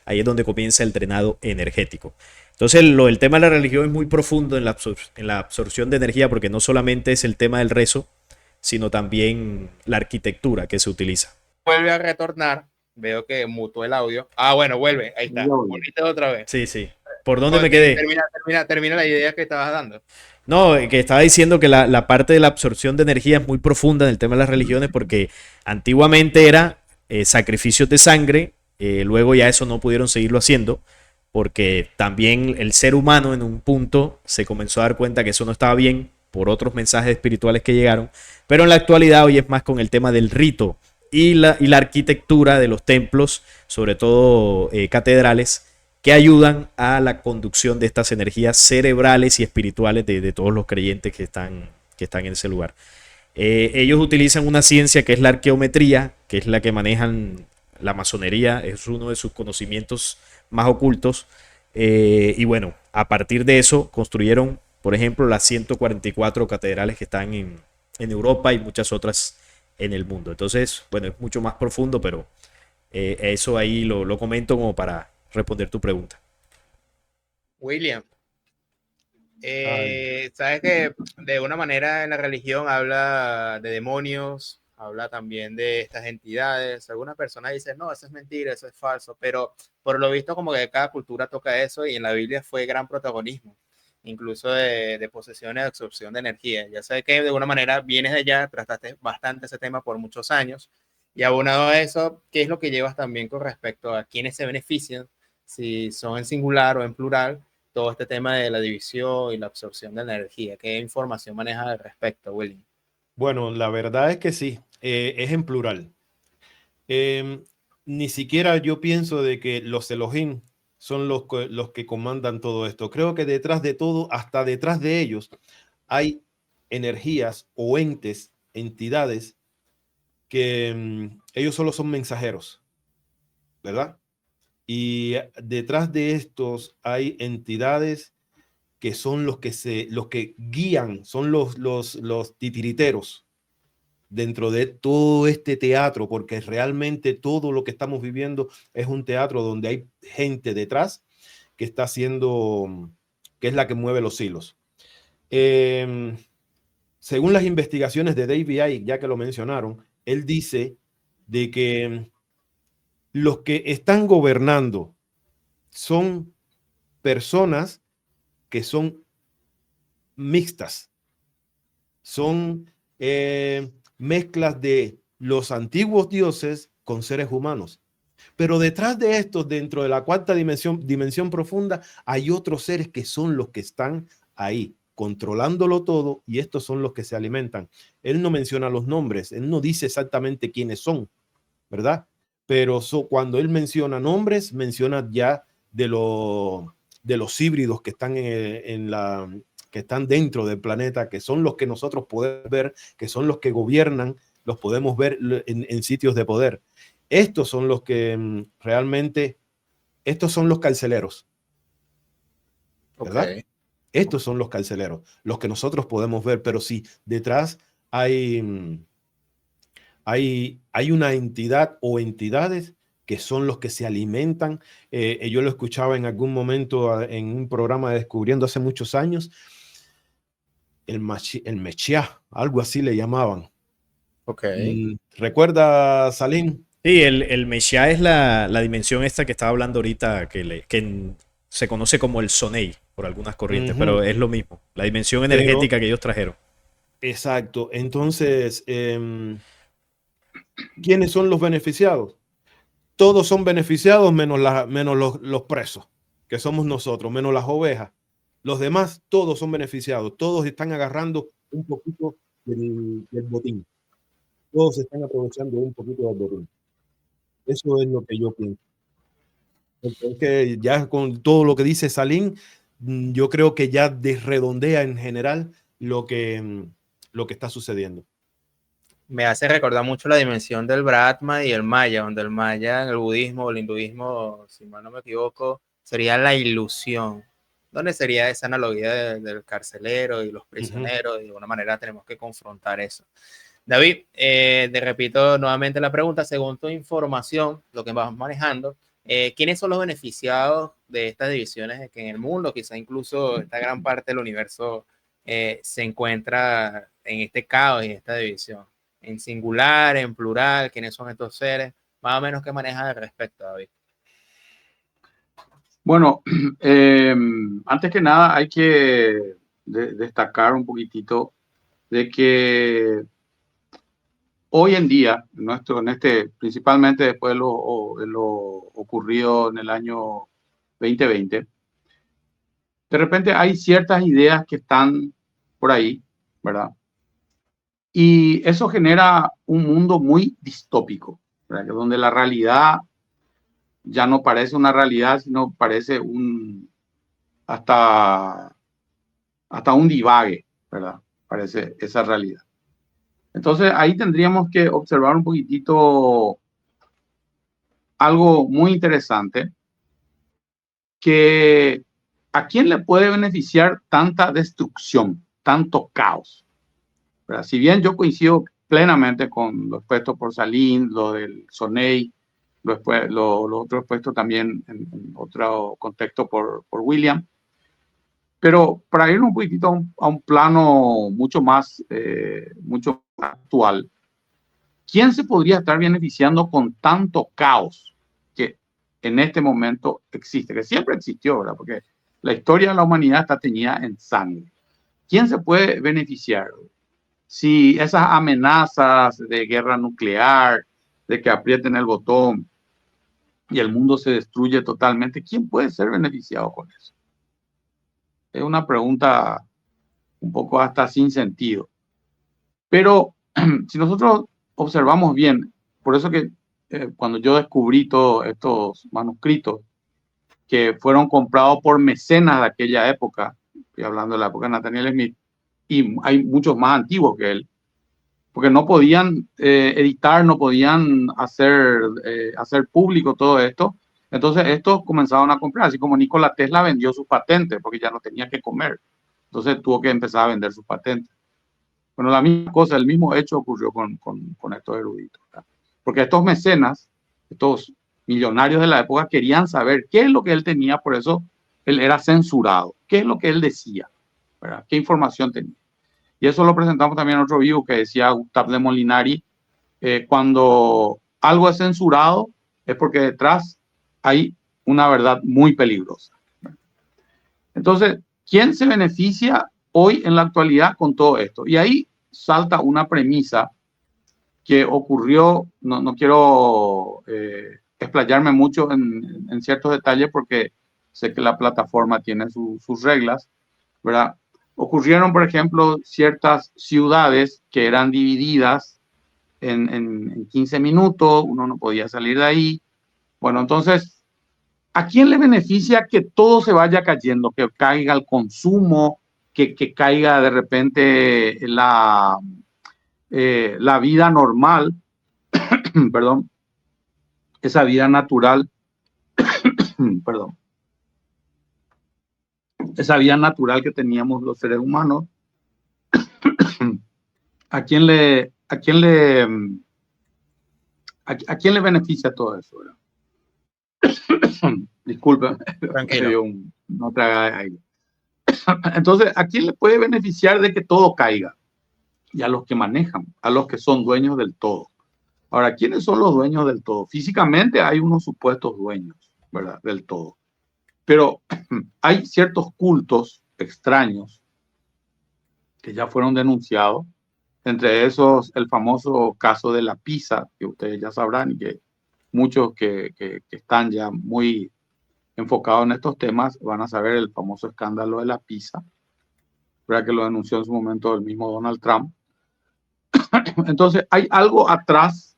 ahí es donde comienza el drenado energético. Entonces, el tema de la religión es muy profundo en la absorción de energía, porque no solamente es el tema del rezo, sino también la arquitectura que se utiliza. Vuelve a retornar. Veo que mutó el audio. Ah, bueno, vuelve. Ahí está. Volviste otra vez. Sí, sí. ¿Por dónde me quedé? Termina la idea que estabas dando. No, que estaba diciendo que la parte de la absorción de energía es muy profunda en el tema de las religiones, porque antiguamente era sacrificios de sangre, luego ya eso no pudieron seguirlo haciendo, porque también el ser humano en un punto se comenzó a dar cuenta que eso no estaba bien por otros mensajes espirituales que llegaron, pero en la actualidad hoy es más con el tema del rito y la arquitectura de los templos, sobre todo catedrales, que ayudan a la conducción de estas energías cerebrales y espirituales de todos los creyentes que están en ese lugar. Ellos utilizan una ciencia que es la arqueometría, que es la que manejan la masonería, es uno de sus conocimientos más ocultos. Y bueno, a partir de eso construyeron, por ejemplo, las 144 catedrales que están en Europa y muchas otras en el mundo. Entonces, bueno, es mucho más profundo, pero eso ahí lo comento como para responder tu pregunta. William, sabes que de una manera en la religión habla de demonios, habla también de estas entidades. Algunas personas dicen, no, eso es mentira, eso es falso, pero por lo visto como que cada cultura toca eso, y en la Biblia fue gran protagonismo, incluso de posesiones, de absorción de energía. Ya sé que de alguna manera vienes de allá, trataste bastante ese tema por muchos años, y abonado a eso, ¿qué es lo que llevas también con respecto a quiénes se benefician, si son en singular o en plural, todo este tema de la división y la absorción de la energía? ¿Qué información manejas al respecto, William? Bueno, la verdad es que sí, es en plural. Ni siquiera yo pienso de que los Elohim son los que comandan todo esto. Creo que detrás de todo, hasta detrás de ellos, hay energías o entes, entidades, que ellos solo son mensajeros, ¿verdad? Y detrás de estos hay entidades que son los que guían, son los titiriteros dentro de todo este teatro, porque realmente todo lo que estamos viviendo es un teatro donde hay gente detrás que está haciendo, que es la que mueve los hilos. Según las investigaciones de David Icke, ya que lo mencionaron, él dice de que los que están gobernando son personas que son mixtas, son mezclas de los antiguos dioses con seres humanos. Pero detrás de estos, dentro de la cuarta dimensión profunda, hay otros seres que son los que están ahí, controlándolo todo, y estos son los que se alimentan. Él no menciona los nombres, él no dice exactamente quiénes son, ¿verdad? Pero cuando él menciona nombres, menciona ya de los híbridos que están que están dentro del planeta, que son los que nosotros podemos ver, que son los que gobiernan, los podemos ver en sitios de poder. Estos son los que realmente, estos son los carceleros, ¿verdad? Okay. Estos son los carceleros, los que nosotros podemos ver, pero si detrás hay una entidad o entidades que son los que se alimentan. Yo lo escuchaba en algún momento en un programa de Descubriendo hace muchos años, el Mechiá, algo así le llamaban. Ok. ¿Recuerda, Salim? Sí, el Meshia es la dimensión esta que estaba hablando ahorita, se conoce como el Sonei por algunas corrientes, pero es lo mismo, la dimensión energética que ellos trajeron. Exacto. Entonces, ¿quiénes son los beneficiados? Todos son beneficiados menos los presos, que somos nosotros, menos las ovejas. Los demás, todos son beneficiados. Todos están agarrando un poquito del botín. Todos están aprovechando un poquito del botín. Eso es lo que yo pienso. Entonces, ya con todo lo que dice Salim, yo creo que ya redondea en general lo que está sucediendo. Me hace recordar mucho la dimensión del Brahma y el Maya, donde el Maya en el budismo o el hinduismo, si mal no me equivoco, sería la ilusión. ¿Dónde sería esa analogía del carcelero y los prisioneros? De alguna manera tenemos que confrontar eso. David, te repito nuevamente la pregunta, según tu información, lo que vas manejando, ¿quiénes son los beneficiados de estas divisiones que en el mundo, quizá incluso esta gran parte del universo, se encuentra en este caos y en esta división? En singular, en plural, ¿quiénes son estos seres? Más o menos, ¿qué manejas al respecto, David? Bueno, antes que nada hay que destacar un poquitito de que hoy en día, principalmente después de lo ocurrido en el año 2020, de repente hay ciertas ideas que están por ahí, ¿verdad? Y eso genera un mundo muy distópico, ¿verdad? Donde la realidad ya no parece una realidad, sino parece hasta un divague, ¿verdad? Parece esa realidad. Entonces ahí tendríamos que observar un poquitito algo muy interesante, que ¿a quién le puede beneficiar tanta destrucción, tanto caos? ¿Verdad? Si bien yo coincido plenamente con lo expuesto por Salim, lo del Sonei, lo otro expuesto también en otro contexto por William, pero para ir un poquitito a un plano mucho más actual, ¿quién se podría estar beneficiando con tanto caos que en este momento existe? Que siempre existió, ¿verdad? Porque la historia de la humanidad está teñida en sangre. ¿Quién se puede beneficiar? Si esas amenazas de guerra nuclear, de que aprieten el botón y el mundo se destruye totalmente, ¿quién puede ser beneficiado con eso? Es una pregunta un poco hasta sin sentido. Pero si nosotros observamos bien, por eso que cuando yo descubrí todos estos manuscritos que fueron comprados por mecenas de aquella época, estoy hablando de la época de Nathaniel Smith, y hay muchos más antiguos que él, porque no podían editar, no podían hacer público todo esto. Entonces estos comenzaron a comprar, así como Nikola Tesla vendió sus patentes porque ya no tenía que comer. Entonces tuvo que empezar a vender sus patentes. Bueno, la misma cosa, el mismo hecho ocurrió con estos eruditos, ¿verdad? Porque estos mecenas, estos millonarios de la época, querían saber qué es lo que él tenía, por eso él era censurado, qué es lo que él decía, ¿verdad? Qué información tenía. Y eso lo presentamos también en otro video que decía Gustave de Molinari, cuando algo es censurado es porque detrás hay una verdad muy peligrosa. Entonces, ¿quién se beneficia hoy en la actualidad con todo esto? Y ahí salta una premisa que ocurrió, no quiero explayarme mucho en ciertos detalles porque sé que la plataforma tiene sus reglas, ¿verdad? Ocurrieron, por ejemplo, ciertas ciudades que eran divididas en 15 minutos, uno no podía salir de ahí. Bueno, entonces, ¿a quién le beneficia que todo se vaya cayendo, que caiga el consumo, que caiga de repente la vida normal, perdón, esa vida natural, perdón, esa vida natural que teníamos los seres humanos? ¿A quién le beneficia todo eso, ¿verdad? Disculpen, Tranquilo. no traga aire. Entonces, ¿a quién le puede beneficiar de que todo caiga? Y a los que manejan, a los que son dueños del todo. Ahora, ¿quiénes son los dueños del todo? Físicamente hay unos supuestos dueños, ¿verdad? Del todo. Pero hay ciertos cultos extraños que ya fueron denunciados. Entre esos, el famoso caso de la Pisa, que ustedes ya sabrán y que muchos que están ya muy enfocados en estos temas van a saber el famoso escándalo de la Pisa, ¿verdad? Que lo denunció en su momento el mismo Donald Trump. Entonces, hay algo atrás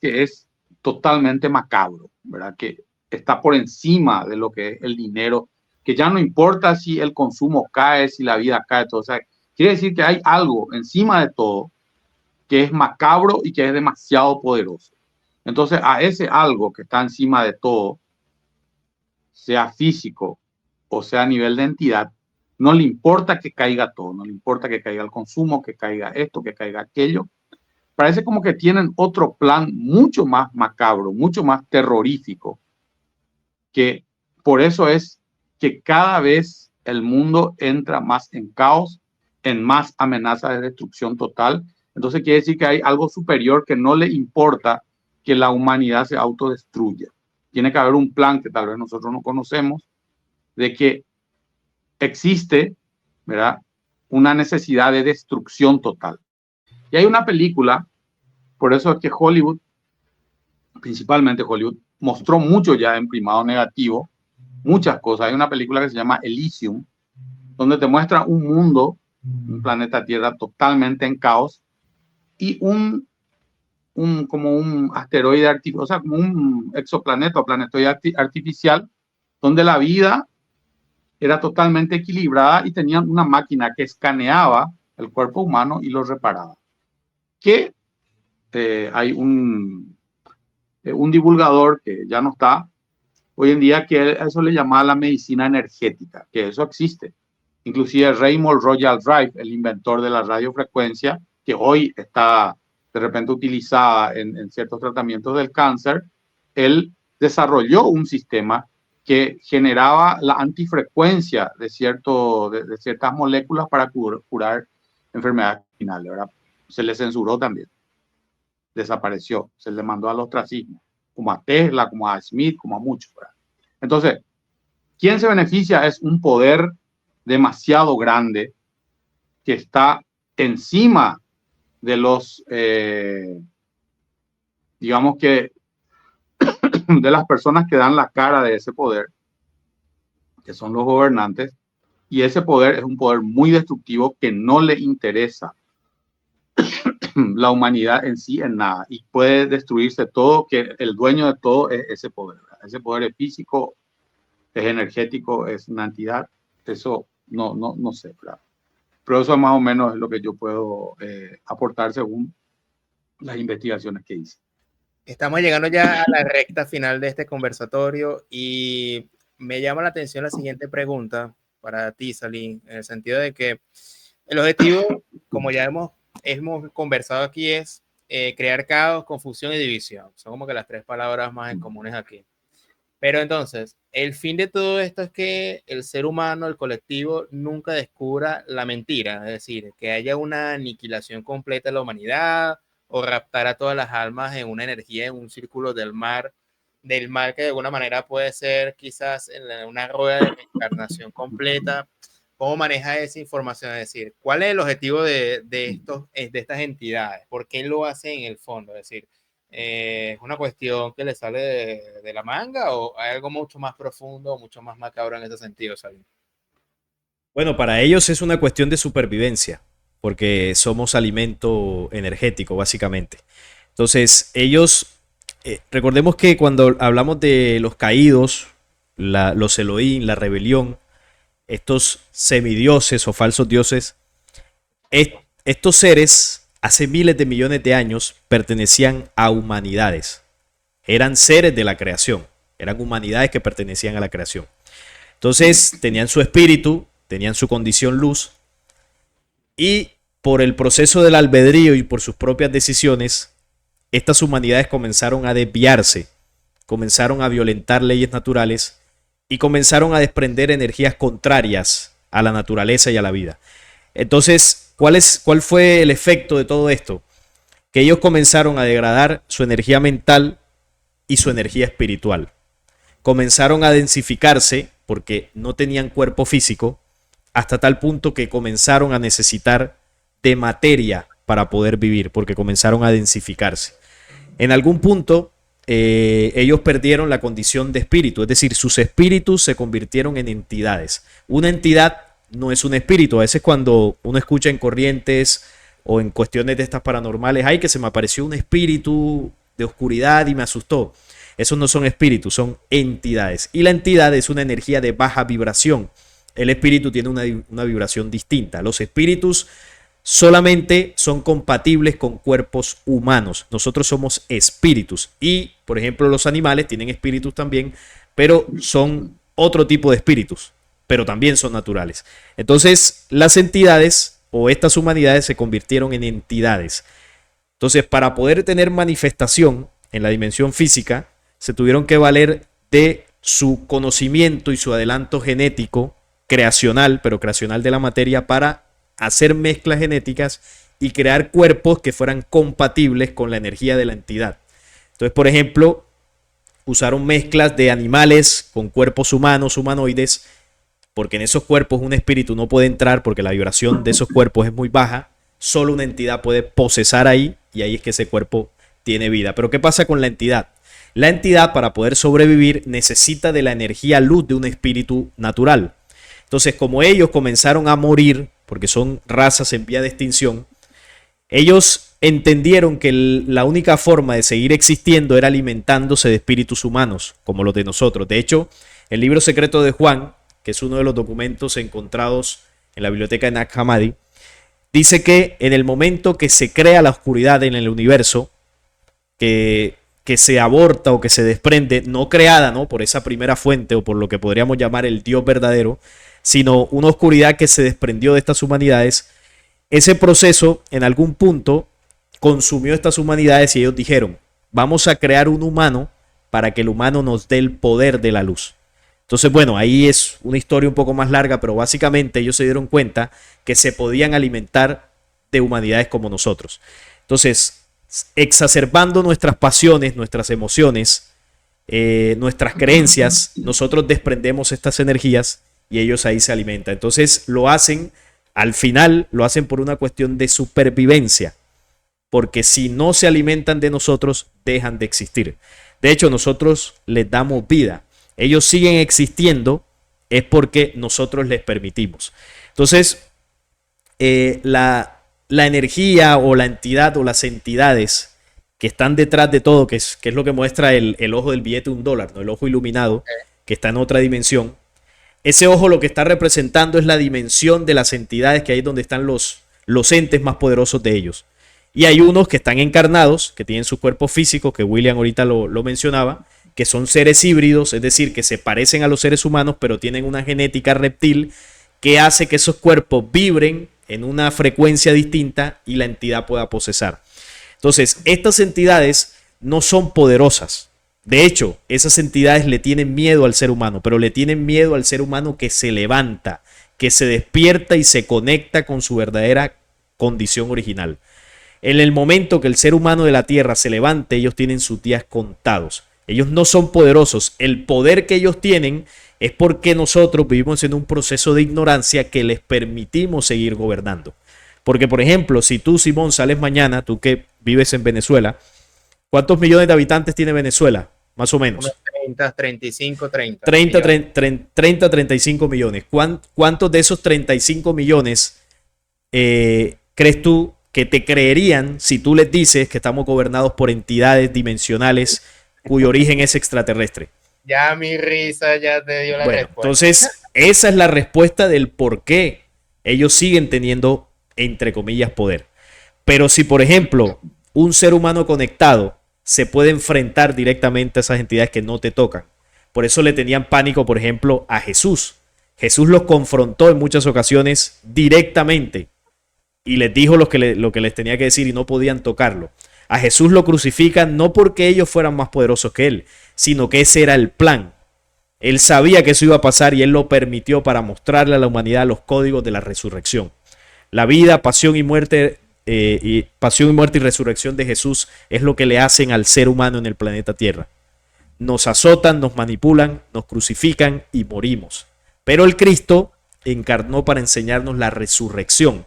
que es totalmente macabro, ¿verdad? Que está por encima de lo que es el dinero, que ya no importa si el consumo cae, si la vida cae, todo. O sea, quiere decir que hay algo encima de todo que es macabro y que es demasiado poderoso. Entonces, a ese algo que está encima de todo, sea físico o sea a nivel de entidad, no le importa que caiga todo, no le importa que caiga el consumo, que caiga esto, que caiga aquello. Parece como que tienen otro plan mucho más macabro, mucho más terrorífico, que por eso es que cada vez el mundo entra más en caos, en más amenazas de destrucción total. Entonces quiere decir que hay algo superior que no le importa que la humanidad se autodestruya. Tiene que haber un plan que tal vez nosotros no conocemos, de que existe, ¿verdad?, una necesidad de destrucción total. Y hay una película, por eso es que Hollywood, principalmente Hollywood, mostró mucho ya en primado negativo, muchas cosas. Hay una película que se llama Elysium, donde te muestra un mundo, un planeta Tierra totalmente en caos, y como un asteroide artificial, o sea, como un exoplaneta o planetoide artificial, donde la vida era totalmente equilibrada y tenían una máquina que escaneaba el cuerpo humano y lo reparaba. Que hay un divulgador que ya no está hoy en día, que eso le llamaba la medicina energética, que eso existe. Inclusive Raymond Royal Drive, el inventor de la radiofrecuencia, que hoy está de repente utilizada en ciertos tratamientos del cáncer, él desarrolló un sistema que generaba la antifrecuencia de ciertas moléculas para curar enfermedades finales, ¿verdad? Se le censuró también, desapareció, se le mandó al ostracismo, como a Tesla, como a Smith, como a muchos, ¿verdad? Entonces, ¿quién se beneficia? Es un poder demasiado grande que está encima de los, digamos que, de las personas que dan la cara de ese poder, que son los gobernantes, y ese poder es un poder muy destructivo que no le interesa la humanidad en sí en nada, y puede destruirse todo, que el dueño de todo es ese poder, ¿verdad? Ese poder es físico, es energético, es una entidad, eso no sé, ¿verdad? Pero eso más o menos es lo que yo puedo aportar según las investigaciones que hice. Estamos llegando ya a la recta final de este conversatorio y me llama la atención la siguiente pregunta para ti, Salim, en el sentido de que el objetivo, como ya hemos conversado aquí, es crear caos, confusión y división. Son como que las tres palabras más comunes aquí. Pero entonces, el fin de todo esto es que el ser humano, el colectivo, nunca descubra la mentira, es decir, que haya una aniquilación completa de la humanidad o raptar a todas las almas en una energía, en un círculo del mal que de alguna manera puede ser quizás en una rueda de reencarnación completa. ¿Cómo maneja esa información? Es decir, ¿cuál es el objetivo de estas entidades? ¿Por qué lo hacen en el fondo? Es decir, ¿es una cuestión que le sale de la manga o hay algo mucho más profundo, mucho más macabro en ese sentido, Salim? Bueno, para ellos es una cuestión de supervivencia, porque somos alimento energético, básicamente. Entonces, ellos, recordemos que cuando hablamos de los caídos, los Elohim, la rebelión, estos semidioses o falsos dioses, estos seres hace miles de millones de años pertenecían a humanidades. Eran seres de la creación, eran humanidades que pertenecían a la creación. Entonces tenían su espíritu, tenían su condición luz, y por el proceso del albedrío y por sus propias decisiones, estas humanidades comenzaron a desviarse comenzaron a violentar leyes naturales y comenzaron a desprender energías contrarias a la naturaleza y a la vida. Entonces, ¿cuál fue el efecto de todo esto? Que ellos comenzaron a degradar su energía mental y su energía espiritual. Comenzaron a densificarse porque no tenían cuerpo físico, hasta tal punto que comenzaron a necesitar de materia para poder vivir, porque comenzaron a densificarse. En algún punto, ellos perdieron la condición de espíritu, es decir, sus espíritus se convirtieron en entidades. Una entidad no es un espíritu. A veces cuando uno escucha en corrientes o en cuestiones de estas paranormales, ay, que se me apareció un espíritu de oscuridad y me asustó. Esos no son espíritus, son entidades. Y la entidad es una energía de baja vibración. El espíritu tiene una vibración distinta. Los espíritus solamente son compatibles con cuerpos humanos. Nosotros somos espíritus. Y, por ejemplo, los animales tienen espíritus también, pero son otro tipo de espíritus, pero también son naturales. Entonces, las entidades o estas humanidades se convirtieron en entidades. Entonces, para poder tener manifestación en la dimensión física, se tuvieron que valer de su conocimiento y su adelanto genético creacional, pero creacional de la materia, para hacer mezclas genéticas y crear cuerpos que fueran compatibles con la energía de la entidad. Entonces, por ejemplo, usaron mezclas de animales con cuerpos humanos, humanoides, porque en esos cuerpos un espíritu no puede entrar porque la vibración de esos cuerpos es muy baja. Solo una entidad puede posesar ahí y ahí es que ese cuerpo tiene vida. Pero ¿qué pasa con la entidad? La entidad, para poder sobrevivir, necesita de la energía luz de un espíritu natural. Entonces, como ellos comenzaron a morir, porque son razas en vía de extinción, ellos entendieron que la única forma de seguir existiendo era alimentándose de espíritus humanos, como los de nosotros. De hecho, el libro secreto de Juan, que es uno de los documentos encontrados en la biblioteca de Nag Hammadi, dice que en el momento que se crea la oscuridad en el universo, que se aborta o que se desprende, no creada, ¿no?, por esa primera fuente o por lo que podríamos llamar el Dios verdadero, sino una oscuridad que se desprendió de estas humanidades, ese proceso en algún punto consumió estas humanidades y ellos dijeron, vamos a crear un humano para que el humano nos dé el poder de la luz. Entonces, bueno, ahí es una historia un poco más larga, pero básicamente ellos se dieron cuenta que se podían alimentar de humanidades como nosotros. Entonces, exacerbando nuestras pasiones, nuestras emociones, nuestras creencias, nosotros desprendemos estas energías y ellos ahí se alimentan. Entonces lo hacen, al final lo hacen por una cuestión de supervivencia, porque si no se alimentan de nosotros, dejan de existir. De hecho, nosotros les damos vida. Ellos siguen existiendo, es porque nosotros les permitimos. Entonces, la energía o la entidad o las entidades que están detrás de todo, que es lo que muestra el ojo del billete de $1, ¿no?, el ojo iluminado, que está en otra dimensión. Ese ojo lo que está representando es la dimensión de las entidades, que ahí es donde están los entes más poderosos de ellos. Y hay unos que están encarnados, que tienen su cuerpo físico, que William ahorita lo mencionaba, que son seres híbridos, es decir, que se parecen a los seres humanos, pero tienen una genética reptil que hace que esos cuerpos vibren en una frecuencia distinta y la entidad pueda posesar. Entonces, estas entidades no son poderosas. De hecho, esas entidades le tienen miedo al ser humano, pero le tienen miedo al ser humano que se levanta, que se despierta y se conecta con su verdadera condición original. En el momento que el ser humano de la Tierra se levante, ellos tienen sus días contados. Ellos no son poderosos. El poder que ellos tienen es porque nosotros vivimos en un proceso de ignorancia que les permitimos seguir gobernando. Porque, por ejemplo, si tú, Simón, sales mañana, tú que vives en Venezuela, ¿cuántos millones de habitantes tiene Venezuela? Más o menos. 30, 35, 30. 35 millones. ¿Cuántos de esos 35 millones crees tú que te creerían si tú les dices que estamos gobernados por entidades dimensionales cuyo origen es extraterrestre? Ya mi risa ya te dio la respuesta. Entonces, esa es la respuesta del por qué ellos siguen teniendo, entre comillas, poder. Pero si, por ejemplo, un ser humano conectado se puede enfrentar directamente a esas entidades que no te tocan. Por eso le tenían pánico, por ejemplo, a Jesús. Jesús los confrontó en muchas ocasiones directamente y les dijo lo que les tenía que decir y no podían tocarlo. A Jesús lo crucifican no porque ellos fueran más poderosos que él, sino que ese era el plan. Él sabía que eso iba a pasar y él lo permitió para mostrarle a la humanidad los códigos de la resurrección. La vida, pasión y muerte y resurrección de Jesús es lo que le hacen al ser humano en el planeta Tierra. Nos azotan, nos manipulan, nos crucifican y morimos. Pero el Cristo encarnó para enseñarnos la resurrección.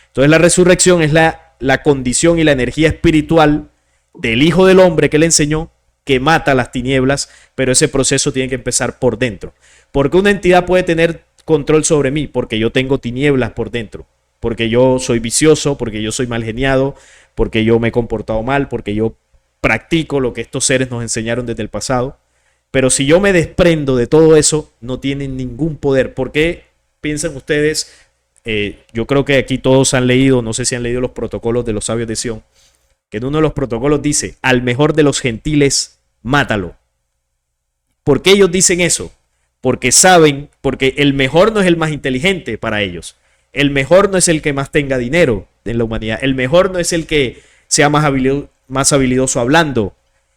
Entonces la resurrección es la condición y la energía espiritual del Hijo del Hombre que le enseñó, que mata las tinieblas, pero ese proceso tiene que empezar por dentro. Porque una entidad puede tener control sobre mí, porque yo tengo tinieblas por dentro, porque yo soy vicioso, porque yo soy mal geniado, porque yo me he comportado mal, porque yo practico lo que estos seres nos enseñaron desde el pasado. Pero si yo me desprendo de todo eso, no tienen ningún poder. ¿Por qué piensan ustedes? Yo creo que aquí todos han leído, no sé si han leído los protocolos de los sabios de Sión, que en uno de los protocolos dice, al mejor de los gentiles, mátalo. ¿Por qué ellos dicen eso? Porque saben, porque el mejor no es el más inteligente para ellos. El mejor no es el que más tenga dinero en la humanidad. El mejor no es el que sea más habilidoso hablando.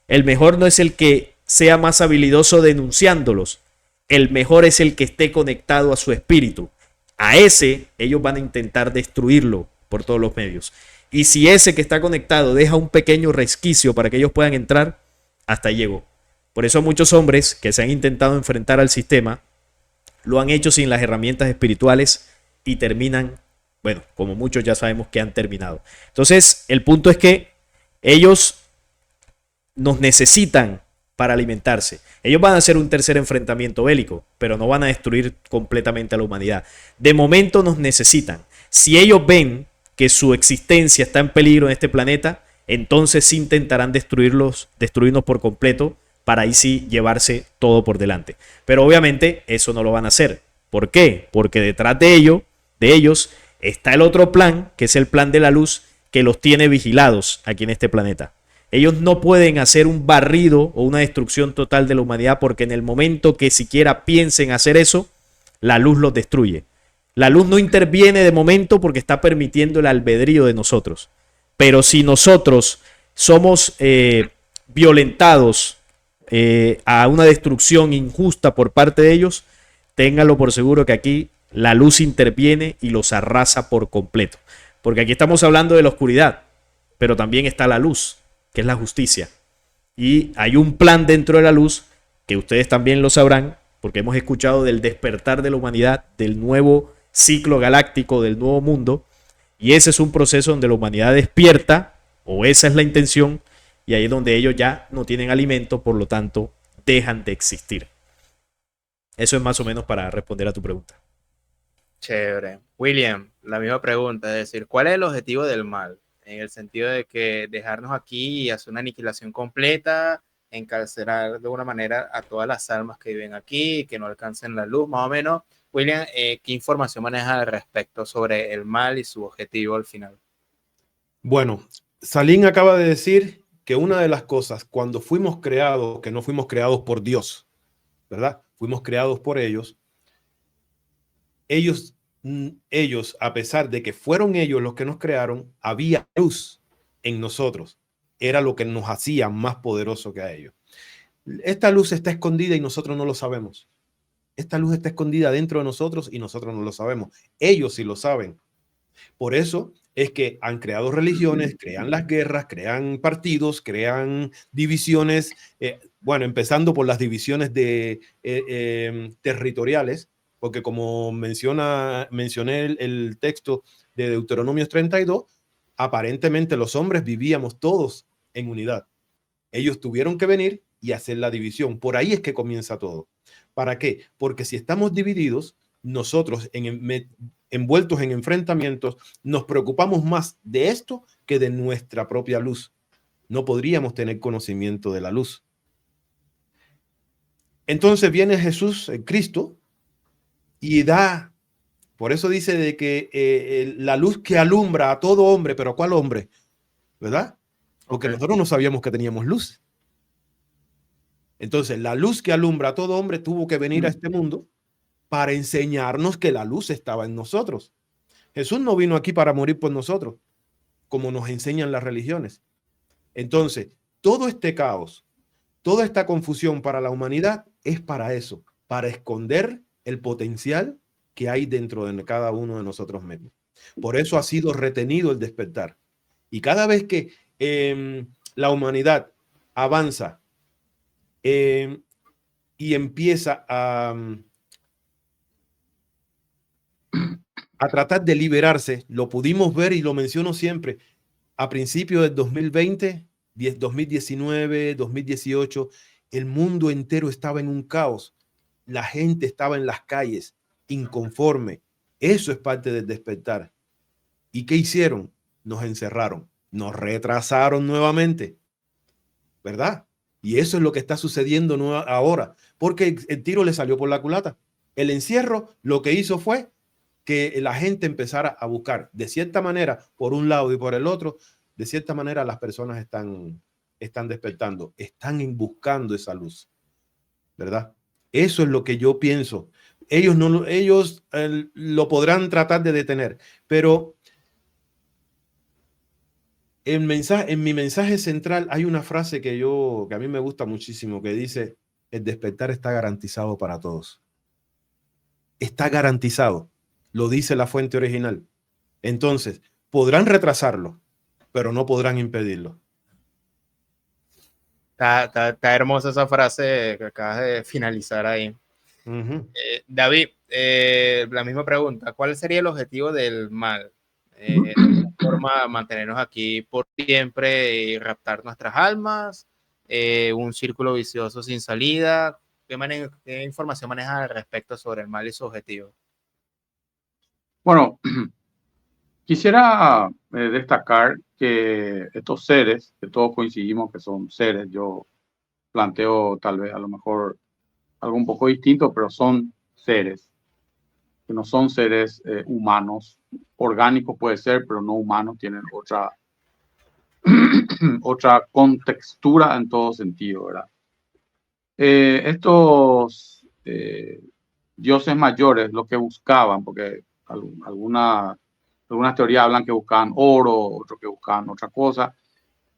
El mejor no es el que sea más habilidoso denunciándolos. El mejor es el que esté conectado a su espíritu. A ese ellos van a intentar destruirlo por todos los medios. Y si ese que está conectado deja un pequeño resquicio para que ellos puedan entrar, hasta ahí llegó. Por eso muchos hombres que se han intentado enfrentar al sistema lo han hecho sin las herramientas espirituales y terminan, bueno, como muchos ya sabemos que han terminado. Entonces, el punto es que ellos nos necesitan para alimentarse. Ellos van a hacer un tercer enfrentamiento bélico, pero no van a destruir completamente a la humanidad. De momento nos necesitan. Si ellos ven que su existencia está en peligro en este planeta, entonces sí intentarán destruirnos por completo para ahí sí llevarse todo por delante. Pero obviamente eso no lo van a hacer. ¿Por qué? Porque detrás de ellos está el otro plan, que es el plan de la luz, que los tiene vigilados aquí en este planeta. Ellos no pueden hacer un barrido o una destrucción total de la humanidad porque en el momento que siquiera piensen hacer eso, la luz los destruye. La luz no interviene de momento porque está permitiendo el albedrío de nosotros. Pero si nosotros somos violentados a una destrucción injusta por parte de ellos, ténganlo por seguro que aquí la luz interviene y los arrasa por completo. Porque aquí estamos hablando de la oscuridad, pero también está la luz, que es la justicia. Y hay un plan dentro de la luz, que ustedes también lo sabrán, porque hemos escuchado del despertar de la humanidad, del nuevo ciclo galáctico, del nuevo mundo, y ese es un proceso donde la humanidad despierta, o esa es la intención, y ahí es donde ellos ya no tienen alimento, por lo tanto, dejan de existir. Eso es más o menos para responder a tu pregunta. Chévere. William, la misma pregunta, es decir, ¿cuál es el objetivo del mal? En el sentido de que dejarnos aquí y hacer una aniquilación completa, encarcelar de alguna manera a todas las almas que viven aquí, que no alcancen la luz, más o menos. William, ¿qué información maneja al respecto sobre el mal y su objetivo al final? Bueno, Salim acaba de decir que una de las cosas, cuando fuimos creados, que no fuimos creados por Dios, ¿verdad? Fuimos creados por ellos, a pesar de que fueron ellos los que nos crearon, había luz en nosotros. Era lo que nos hacía más poderosos que a ellos. Esta luz está escondida y nosotros no lo sabemos. Esta luz está escondida dentro de nosotros y nosotros no lo sabemos. Ellos sí lo saben. Por eso es que han creado religiones, crean las guerras, crean partidos, crean divisiones, bueno, empezando por las divisiones territoriales, porque como mencioné el texto de Deuteronomio 32, aparentemente los hombres vivíamos todos en unidad. Ellos tuvieron que venir y hacer la división. Por ahí es que comienza todo. ¿Para qué? Porque si estamos divididos, nosotros envueltos en enfrentamientos, nos preocupamos más de esto que de nuestra propia luz. No podríamos tener conocimiento de la luz. Entonces viene Jesús, el Cristo, y da, por eso dice de que la luz que alumbra a todo hombre, pero ¿a cuál hombre? ¿Verdad? Porque nosotros no sabíamos que teníamos luz. Entonces, la luz que alumbra a todo hombre tuvo que venir a este mundo para enseñarnos que la luz estaba en nosotros. Jesús no vino aquí para morir por nosotros, como nos enseñan las religiones. Entonces, todo este caos, toda esta confusión para la humanidad es para eso, para esconder el potencial que hay dentro de cada uno de nosotros mismos. Por eso ha sido retenido el despertar. Y cada vez que la humanidad avanza y empieza a tratar de liberarse, lo pudimos ver y lo menciono siempre, a principios del 2020, 2019, 2018, el mundo entero estaba en un caos. La gente estaba en las calles, inconforme. Eso es parte del despertar. ¿Y qué hicieron? Nos encerraron, nos retrasaron nuevamente, ¿verdad? Y eso es lo que está sucediendo ahora, porque el tiro le salió por la culata. El encierro lo que hizo fue que la gente empezara a buscar, de cierta manera, por un lado y por el otro, de cierta manera las personas están despertando, están buscando esa luz, ¿verdad? Eso es lo que yo pienso. Ellos lo podrán tratar de detener, pero en mi mensaje central hay una frase que a mí me gusta muchísimo, que dice: el despertar está garantizado para todos. Está garantizado. Lo dice la fuente original. Entonces, podrán retrasarlo, pero no podrán impedirlo. Está hermosa esa frase que acabas de finalizar ahí. David, la misma pregunta. ¿Cuál sería el objetivo del mal? De forma mantenernos aquí por siempre y raptar nuestras almas, un círculo vicioso sin salida. ¿Qué información manejas al respecto sobre el mal y su objetivo? Bueno, quisiera destacar que estos seres, que todos coincidimos que son seres, yo planteo tal vez a lo mejor algo un poco distinto, pero son seres, que no son seres humanos, orgánicos puede ser, pero no humanos, tienen otra contextura en todo sentido, ¿verdad? Estos dioses mayores lo que buscaban, porque algunas teorías hablan que buscaban oro, otros que buscaban otra cosa.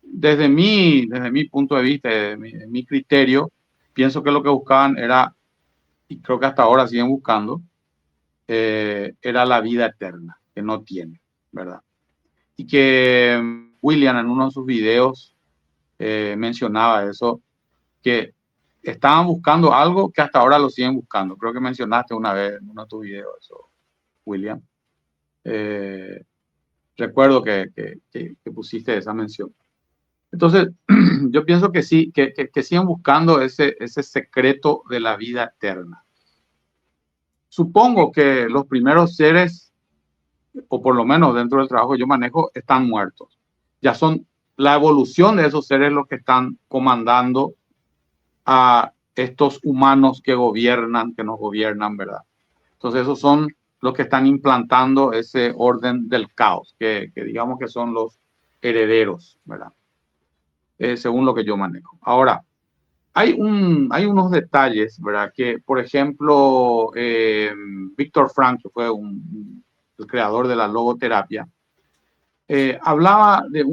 Desde mi punto de vista, desde mi criterio, pienso que lo que buscaban era, y creo que hasta ahora siguen buscando, era la vida eterna, que no tiene, ¿verdad? Y que William en uno de sus videos mencionaba eso, que estaban buscando algo que hasta ahora lo siguen buscando. Creo que mencionaste una vez en uno de tus videos eso, William. Recuerdo que pusiste esa mención. Entonces, yo pienso que sí, que siguen buscando ese secreto de la vida eterna. Supongo que los primeros seres, o por lo menos dentro del trabajo que yo manejo, están muertos. Ya son la evolución de esos seres los que están comandando a estos humanos que nos gobiernan, ¿verdad? Entonces esos son los que están implantando ese orden del caos, que digamos que son los herederos, ¿verdad? Según lo que yo manejo. Ahora, hay unos detalles, ¿verdad? Que, por ejemplo, Víctor Frank, que fue el creador de la logoterapia, hablaba de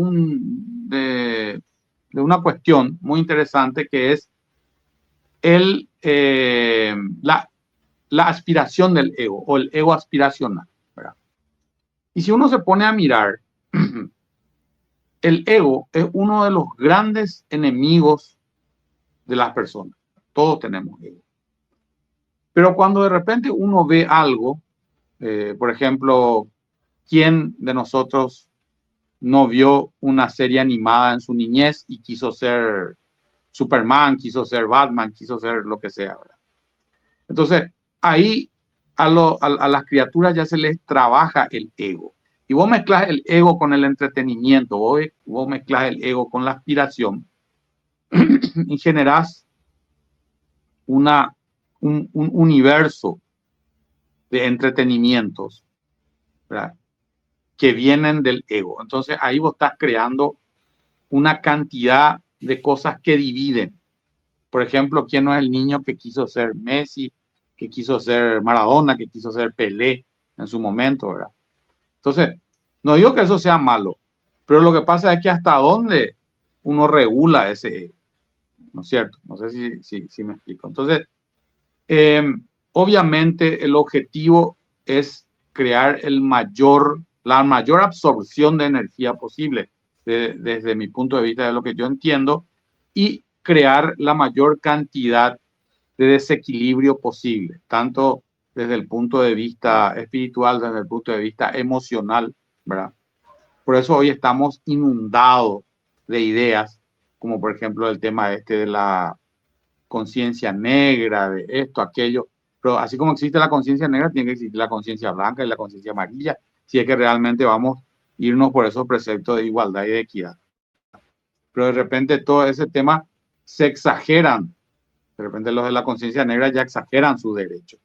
una cuestión muy interesante que es la aspiración del ego o el ego aspiracional, ¿verdad? Y si uno se pone a mirar, el ego es uno de los grandes enemigos de las personas. Todos tenemos ego. Pero cuando de repente uno ve algo, por ejemplo, ¿quién de nosotros no vio una serie animada en su niñez y quiso ser Superman, quiso ser Batman, quiso ser lo que sea, ¿verdad? Entonces, ahí a las criaturas ya se les trabaja el ego. Y vos mezclas el ego con el entretenimiento, vos mezclas el ego con la aspiración y generás un universo de entretenimientos, ¿verdad?, que vienen del ego. Entonces, ahí vos estás creando una cantidad de cosas que dividen. Por ejemplo, ¿quién no es el niño que quiso ser Messi, que quiso ser Maradona, que quiso ser Pelé en su momento, ¿verdad? Entonces, no digo que eso sea malo, pero lo que pasa es que hasta dónde uno regula ese ego. ¿no es cierto? No sé si me explico. Entonces, obviamente el objetivo es crear la mayor absorción de energía posible, desde mi punto de vista, de lo que yo entiendo, y crear la mayor cantidad de desequilibrio posible, tanto desde el punto de vista espiritual, desde el punto de vista emocional, ¿verdad? Por eso hoy estamos inundados de ideas, como por ejemplo el tema de la conciencia negra, de esto, aquello. Pero así como existe la conciencia negra, tiene que existir la conciencia blanca y la conciencia amarilla, si es que realmente vamos a irnos por esos preceptos de igualdad y de equidad. Pero de repente todo ese tema se exageran. De repente los de la conciencia negra ya exageran sus derechos.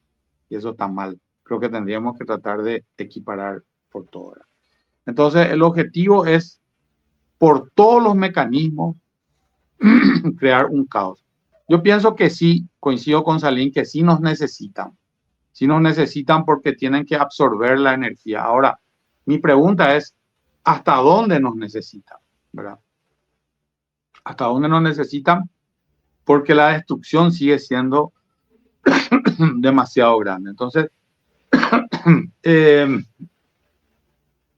Y eso está mal. Creo que tendríamos que tratar de equiparar por todo. Entonces el objetivo es, por todos los mecanismos, crear un caos. Yo pienso que sí, coincido con Salim, que sí nos necesitan. Sí nos necesitan porque tienen que absorber la energía. Ahora, mi pregunta es, ¿hasta dónde nos necesitan? ¿Verdad? ¿Hasta dónde nos necesitan? Porque la destrucción sigue siendo demasiado grande. Entonces,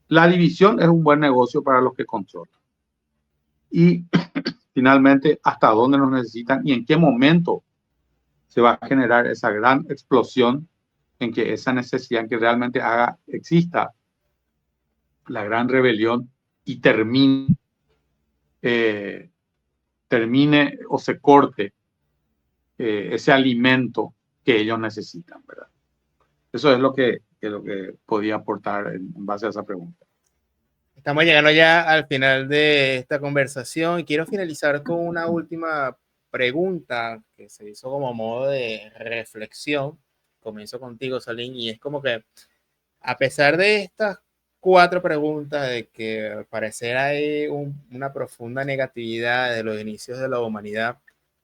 la división es un buen negocio para los que controlan. Y finalmente, ¿hasta dónde nos necesitan y en qué momento se va a generar esa gran explosión en que esa necesidad, en que realmente exista la gran rebelión y termine o se corte ese alimento que ellos necesitan, ¿verdad? Eso es lo que podía aportar en base a esa pregunta. Estamos llegando ya al final de esta conversación y quiero finalizar con una última pregunta que se hizo como modo de reflexión. Comienzo contigo, Salim, y es como que a pesar de estas 4 preguntas de que al parecer hay una profunda negatividad de los inicios de la humanidad,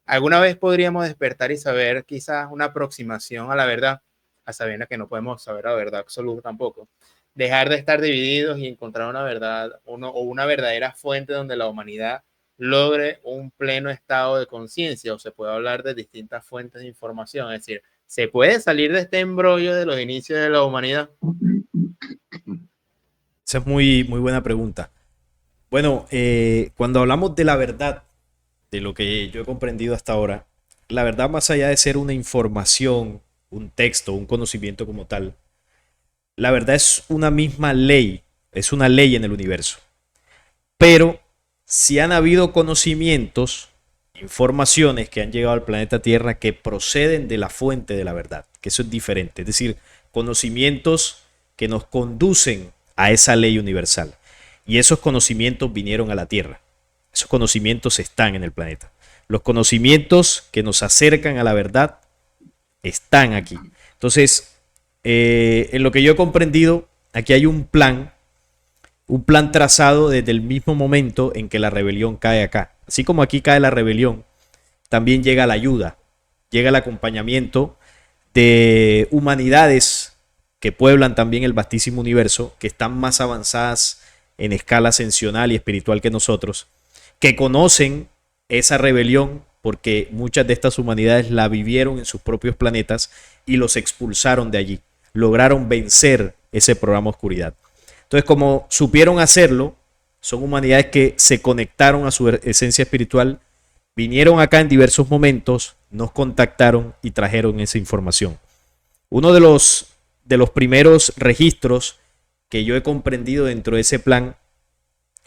¿alguna vez podríamos despertar y saber quizás una aproximación a la verdad, a sabiendas que no podemos saber la verdad absoluta tampoco? Dejar de estar divididos y encontrar una verdad o una verdadera fuente donde la humanidad logre un pleno estado de conciencia, o se puede hablar de distintas fuentes de información. Es decir, ¿se puede salir de este embrollo de los inicios de la humanidad? Esa es muy, muy buena pregunta. Bueno, cuando hablamos de la verdad, de lo que yo he comprendido hasta ahora, la verdad, más allá de ser una información, un texto, un conocimiento como tal, la verdad es una misma ley, es una ley en el universo. Pero si han habido conocimientos, informaciones que han llegado al planeta Tierra que proceden de la fuente de la verdad, que eso es diferente, es decir, conocimientos que nos conducen a esa ley universal. Y esos conocimientos vinieron a la Tierra. Esos conocimientos están en el planeta. Los conocimientos que nos acercan a la verdad están aquí. Entonces, en lo que yo he comprendido, aquí hay un plan trazado desde el mismo momento en que la rebelión cae acá. Así como aquí cae la rebelión, también llega la ayuda, llega el acompañamiento de humanidades que pueblan también el vastísimo universo, que están más avanzadas en escala ascensional y espiritual que nosotros, que conocen esa rebelión porque muchas de estas humanidades la vivieron en sus propios planetas y los expulsaron de allí. Lograron vencer ese programa oscuridad. Entonces, como supieron hacerlo, son humanidades que se conectaron a su esencia espiritual, vinieron acá en diversos momentos, nos contactaron y trajeron esa información. Uno de los primeros registros que yo he comprendido dentro de ese plan,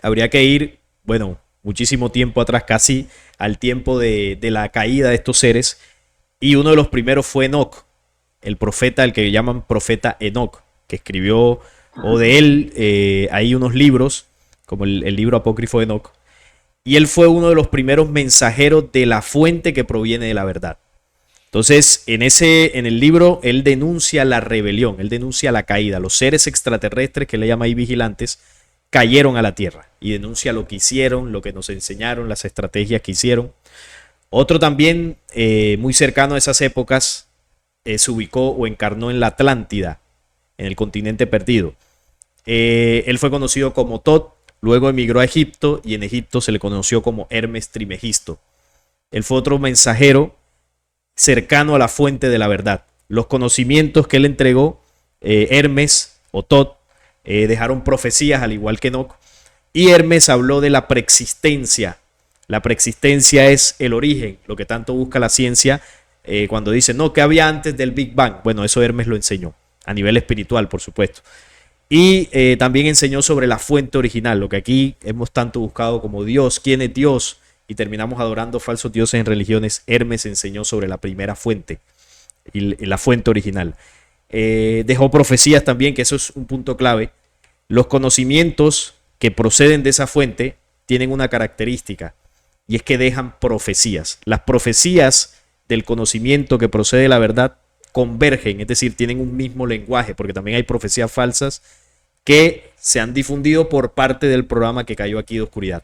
habría que ir, bueno, muchísimo tiempo atrás, casi al tiempo de la caída de estos seres, y uno de los primeros fue Enoc, el profeta, el que llaman profeta Enoc, que escribió, o de él hay unos libros, como el libro apócrifo de Enoc, y él fue uno de los primeros mensajeros de la fuente que proviene de la verdad. Entonces, en el libro, él denuncia la rebelión, él denuncia la caída. Los seres extraterrestres, que le llama ahí vigilantes, cayeron a la Tierra, y denuncia lo que hicieron, lo que nos enseñaron, las estrategias que hicieron. Otro también muy cercano a esas épocas se ubicó o encarnó en la Atlántida, en el continente perdido. Él fue conocido como Tot, luego emigró a Egipto y en Egipto se le conoció como Hermes Trimegisto. Él fue otro mensajero cercano a la fuente de la verdad. Los conocimientos que él entregó, Hermes o Tot, dejaron profecías al igual que Enoc. Y Hermes habló de la preexistencia. La preexistencia es el origen, lo que tanto busca la ciencia cuando dice, no, ¿qué había antes del Big Bang? Bueno, eso Hermes lo enseñó, a nivel espiritual, por supuesto. Y también enseñó sobre la fuente original, lo que aquí hemos tanto buscado como Dios, ¿quién es Dios? Y terminamos adorando falsos dioses en religiones. Hermes enseñó sobre la primera fuente y la fuente original. Dejó profecías también, que eso es un punto clave. Los conocimientos que proceden de esa fuente tienen una característica, y es que dejan profecías. Las profecías del conocimiento que procede de la verdad convergen, es decir, tienen un mismo lenguaje, porque también hay profecías falsas que se han difundido por parte del programa que cayó aquí de oscuridad.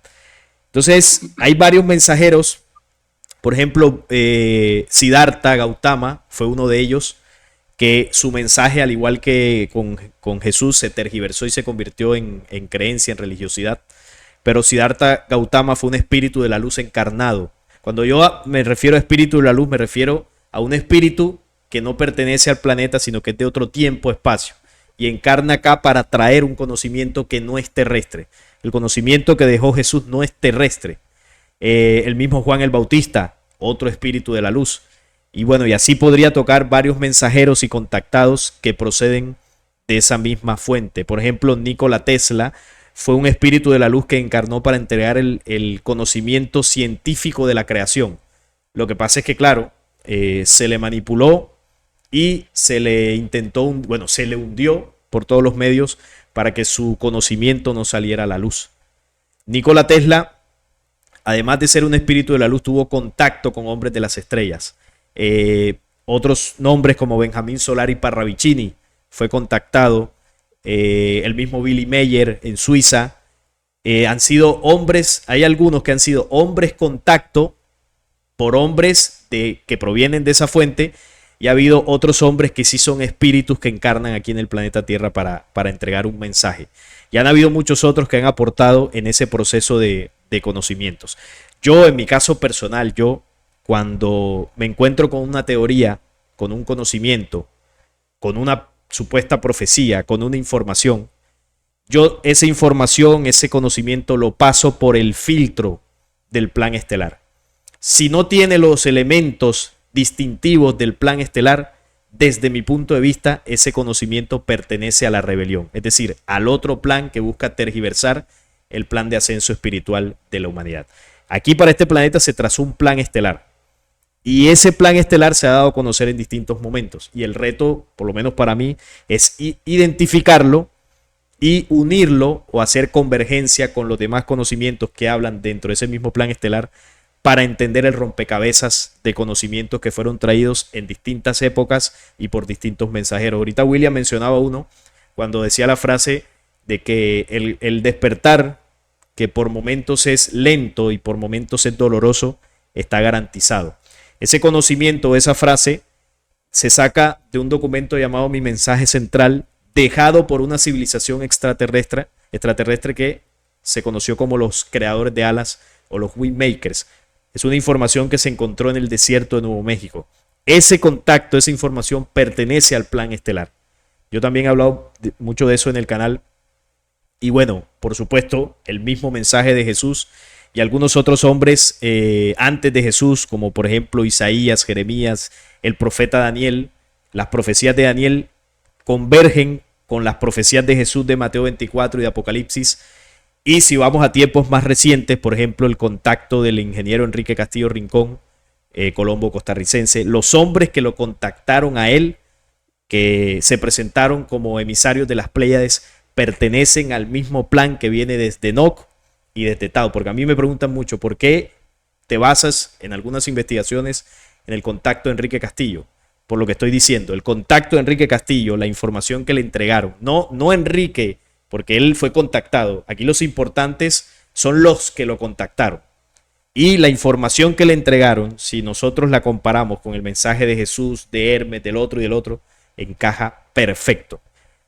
Entonces, hay varios mensajeros. Por ejemplo, Siddhartha Gautama fue uno de ellos, que su mensaje, al igual que con Jesús, se tergiversó y se convirtió en creencia, en religiosidad. Pero Siddhartha Gautama fue un espíritu de la luz encarnado. Cuando yo me refiero a espíritu de la luz, me refiero a un espíritu que no pertenece al planeta, sino que es de otro tiempo, espacio, y encarna acá para traer un conocimiento que no es terrestre. El conocimiento que dejó Jesús no es terrestre. El mismo Juan el Bautista, otro espíritu de la luz. Y bueno, y así podría tocar varios mensajeros y contactados que proceden de esa misma fuente. Por ejemplo, Nikola Tesla fue un espíritu de la luz que encarnó para entregar el conocimiento científico de la creación. Lo que pasa es que, claro, se le manipuló y se le intentó, se le hundió por todos los medios para que su conocimiento no saliera a la luz. Nikola Tesla, además de ser un espíritu de la luz, tuvo contacto con hombres de las estrellas. Otros nombres como Benjamín Solari Parravicini fue contactado. El mismo Billy Meyer en Suiza. Han sido hombres, hay algunos que han sido hombres contacto por hombres que provienen de esa fuente, y ha habido otros hombres que sí son espíritus que encarnan aquí en el planeta Tierra para entregar un mensaje. Y han habido muchos otros que han aportado en ese proceso de conocimientos. Yo, en mi caso personal, cuando me encuentro con una teoría, con un conocimiento, con una supuesta profecía, con una información, yo esa información, ese conocimiento lo paso por el filtro del plan estelar. Si no tiene los elementos distintivos del plan estelar, desde mi punto de vista, ese conocimiento pertenece a la rebelión, es decir, al otro plan que busca tergiversar el plan de ascenso espiritual de la humanidad. Aquí para este planeta se trazó un plan estelar, y ese plan estelar se ha dado a conocer en distintos momentos, y el reto, por lo menos para mí, es identificarlo y unirlo o hacer convergencia con los demás conocimientos que hablan dentro de ese mismo plan estelar, para entender el rompecabezas de conocimientos que fueron traídos en distintas épocas y por distintos mensajeros. Ahorita William mencionaba uno cuando decía la frase de que el despertar, que por momentos es lento y por momentos es doloroso, está garantizado. Ese conocimiento, esa frase, se saca de un documento llamado Mi Mensaje Central, dejado por una civilización extraterrestre que se conoció como los creadores de alas o los Wingmakers. Es una información que se encontró en el desierto de Nuevo México. Ese contacto, esa información pertenece al plan estelar. Yo también he hablado mucho de eso en el canal. Y bueno, por supuesto, el mismo mensaje de Jesús y algunos otros hombres antes de Jesús, como por ejemplo Isaías, Jeremías, el profeta Daniel. Las profecías de Daniel convergen con las profecías de Jesús de Mateo 24 y de Apocalipsis. Y si vamos a tiempos más recientes, por ejemplo, el contacto del ingeniero Enrique Castillo Rincón, Colombo costarricense, los hombres que lo contactaron a él, que se presentaron como emisarios de las Pléyades, pertenecen al mismo plan que viene desde Enoc y desde Tao. Porque a mí me preguntan mucho, ¿por qué te basas en algunas investigaciones en el contacto de Enrique Castillo? Por lo que estoy diciendo, el contacto de Enrique Castillo, la información que le entregaron, no Enrique, porque él fue contactado. Aquí los importantes son los que lo contactaron. Y la información que le entregaron, si nosotros la comparamos con el mensaje de Jesús, de Hermes, del otro y del otro, encaja perfecto.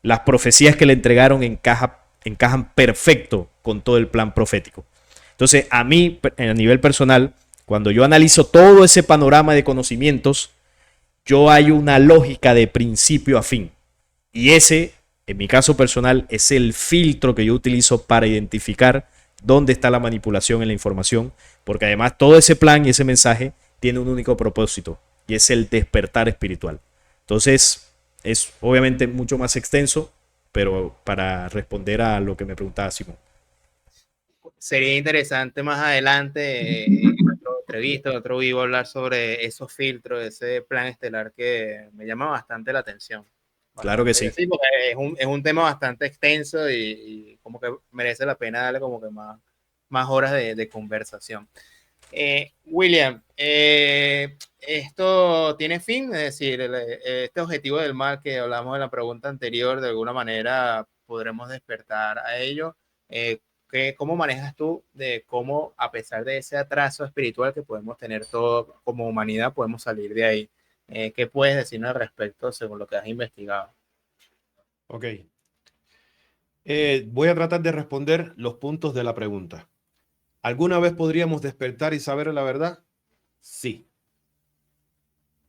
Las profecías que le entregaron encajan perfecto con todo el plan profético. Entonces, a mí, a nivel personal, Cuando yo analizo todo ese panorama de conocimientos, yo hay una lógica de principio a fin. Y ese, en mi caso personal, es el filtro que yo utilizo para identificar dónde está la manipulación en la información, porque además todo ese plan y ese mensaje tiene un único propósito, y es el despertar espiritual. Entonces, es obviamente mucho más extenso, pero para responder a lo que me preguntaba Simón. Sería interesante más adelante en otro entrevista, en otro vivo, hablar sobre esos filtros, ese plan estelar que me llama bastante la atención. Claro que sí. Sí, porque es un tema bastante extenso y como que merece la pena darle como que más horas de conversación. William, ¿esto tiene fin? Es decir, este objetivo del mal que hablamos en la pregunta anterior, de alguna manera podremos despertar a ello. ¿Cómo manejas tú de cómo, a pesar de ese atraso espiritual que podemos tener todo como humanidad, podemos salir de ahí? ¿Qué puedes decirnos al respecto según lo que has investigado? Ok. Voy a tratar de responder los puntos de la pregunta. ¿Alguna vez podríamos despertar y saber la verdad? Sí.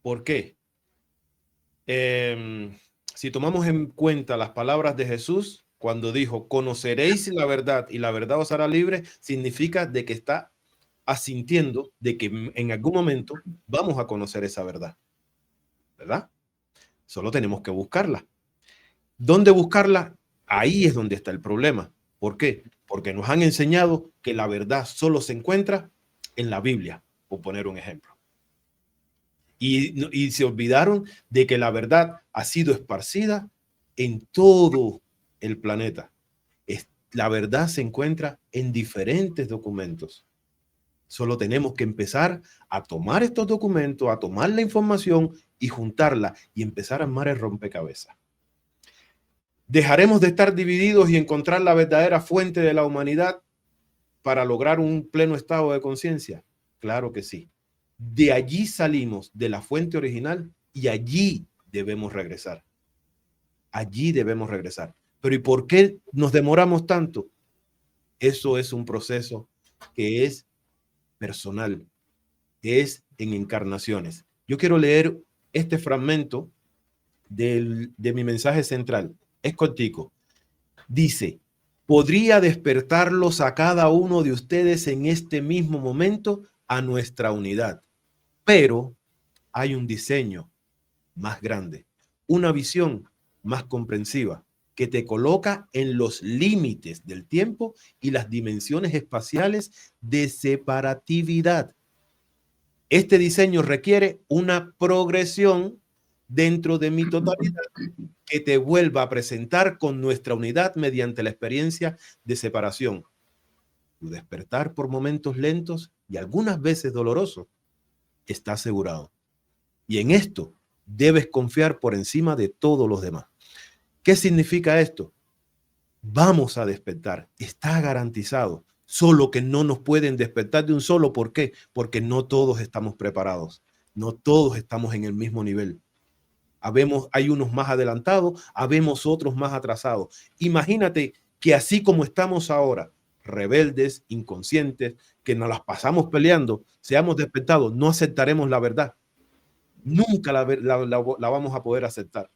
¿Por qué? Si tomamos en cuenta las palabras de Jesús, cuando dijo, conoceréis la verdad y la verdad os hará libre, significa de que está asintiendo de que en algún momento vamos a conocer esa verdad, ¿verdad? Solo tenemos que buscarla. ¿Dónde buscarla? Ahí es donde está el problema. ¿Por qué? Porque nos han enseñado que la verdad solo se encuentra en la Biblia, por poner un ejemplo. Y se olvidaron de que la verdad ha sido esparcida en todo el planeta. La verdad se encuentra en diferentes documentos. Solo tenemos que empezar a tomar estos documentos, a tomar la información y juntarla y empezar a armar el rompecabezas. ¿Dejaremos de estar divididos y encontrar la verdadera fuente de la humanidad para lograr un pleno estado de conciencia? Claro que sí. De allí salimos, de la fuente original, y allí debemos regresar. Allí debemos regresar. Pero ¿y por qué nos demoramos tanto? Eso es un proceso que es personal, es en encarnaciones. Yo quiero leer este fragmento de mi mensaje central. Es cortico. Dice, podría despertarlos a cada uno de ustedes en este mismo momento a nuestra unidad. Pero hay un diseño más grande, una visión más comprensiva que te coloca en los límites del tiempo y las dimensiones espaciales de separatividad. Este diseño requiere una progresión dentro de mi totalidad que te vuelva a presentar con nuestra unidad mediante la experiencia de separación. Tu despertar por momentos lentos y algunas veces dolorosos está asegurado. Y en esto debes confiar por encima de todos los demás. ¿Qué significa esto? Vamos a despertar, está garantizado. Solo que no nos pueden despertar de un solo. ¿Por qué? Porque no todos estamos preparados. No todos estamos en el mismo nivel. Hay unos más adelantados, habemos otros más atrasados. Imagínate que así como estamos ahora, rebeldes, inconscientes, que nos las pasamos peleando, seamos despertados, no aceptaremos la verdad. Nunca la vamos a poder aceptar.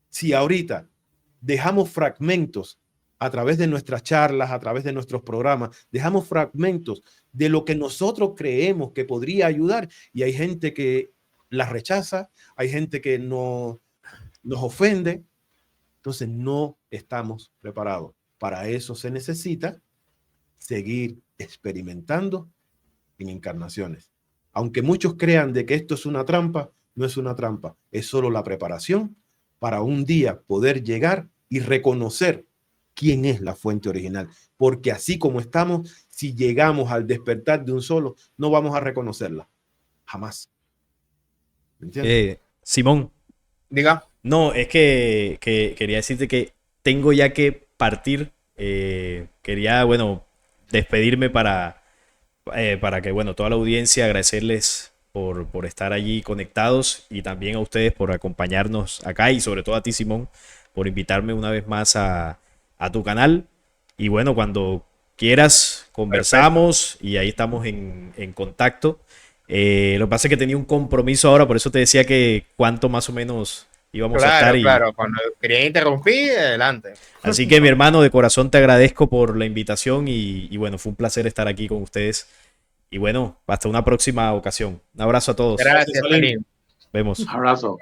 Si ahorita dejamos fragmentos a través de nuestras charlas, a través de nuestros programas, dejamos fragmentos de lo que nosotros creemos que podría ayudar, y hay gente que la rechaza, hay gente que nos ofende, entonces no estamos preparados. Para eso se necesita seguir experimentando en encarnaciones. Aunque muchos crean de que esto es una trampa, no es una trampa, es solo la preparación para un día poder llegar y reconocer quién es la fuente original. Porque así como estamos, si llegamos al despertar de un solo, no vamos a reconocerla. Jamás. Simón. Diga. No, es que quería decirte que tengo ya que partir. Quería, bueno, despedirme para que, bueno, toda la audiencia, agradecerles por estar allí conectados, y también a ustedes por acompañarnos acá, y sobre todo a ti, Simón, por invitarme una vez más a tu canal. Y bueno, cuando quieras conversamos y ahí estamos en contacto. Lo que pasa es que tenía un compromiso ahora, por eso te decía que cuánto más o menos íbamos a estar. Claro, cuando quería interrumpir, adelante. Así que mi hermano, de corazón te agradezco por la invitación y bueno, fue un placer estar aquí con ustedes. Y bueno, hasta una próxima ocasión. Un abrazo a todos. Gracias, Salim. Vemos. Un abrazo.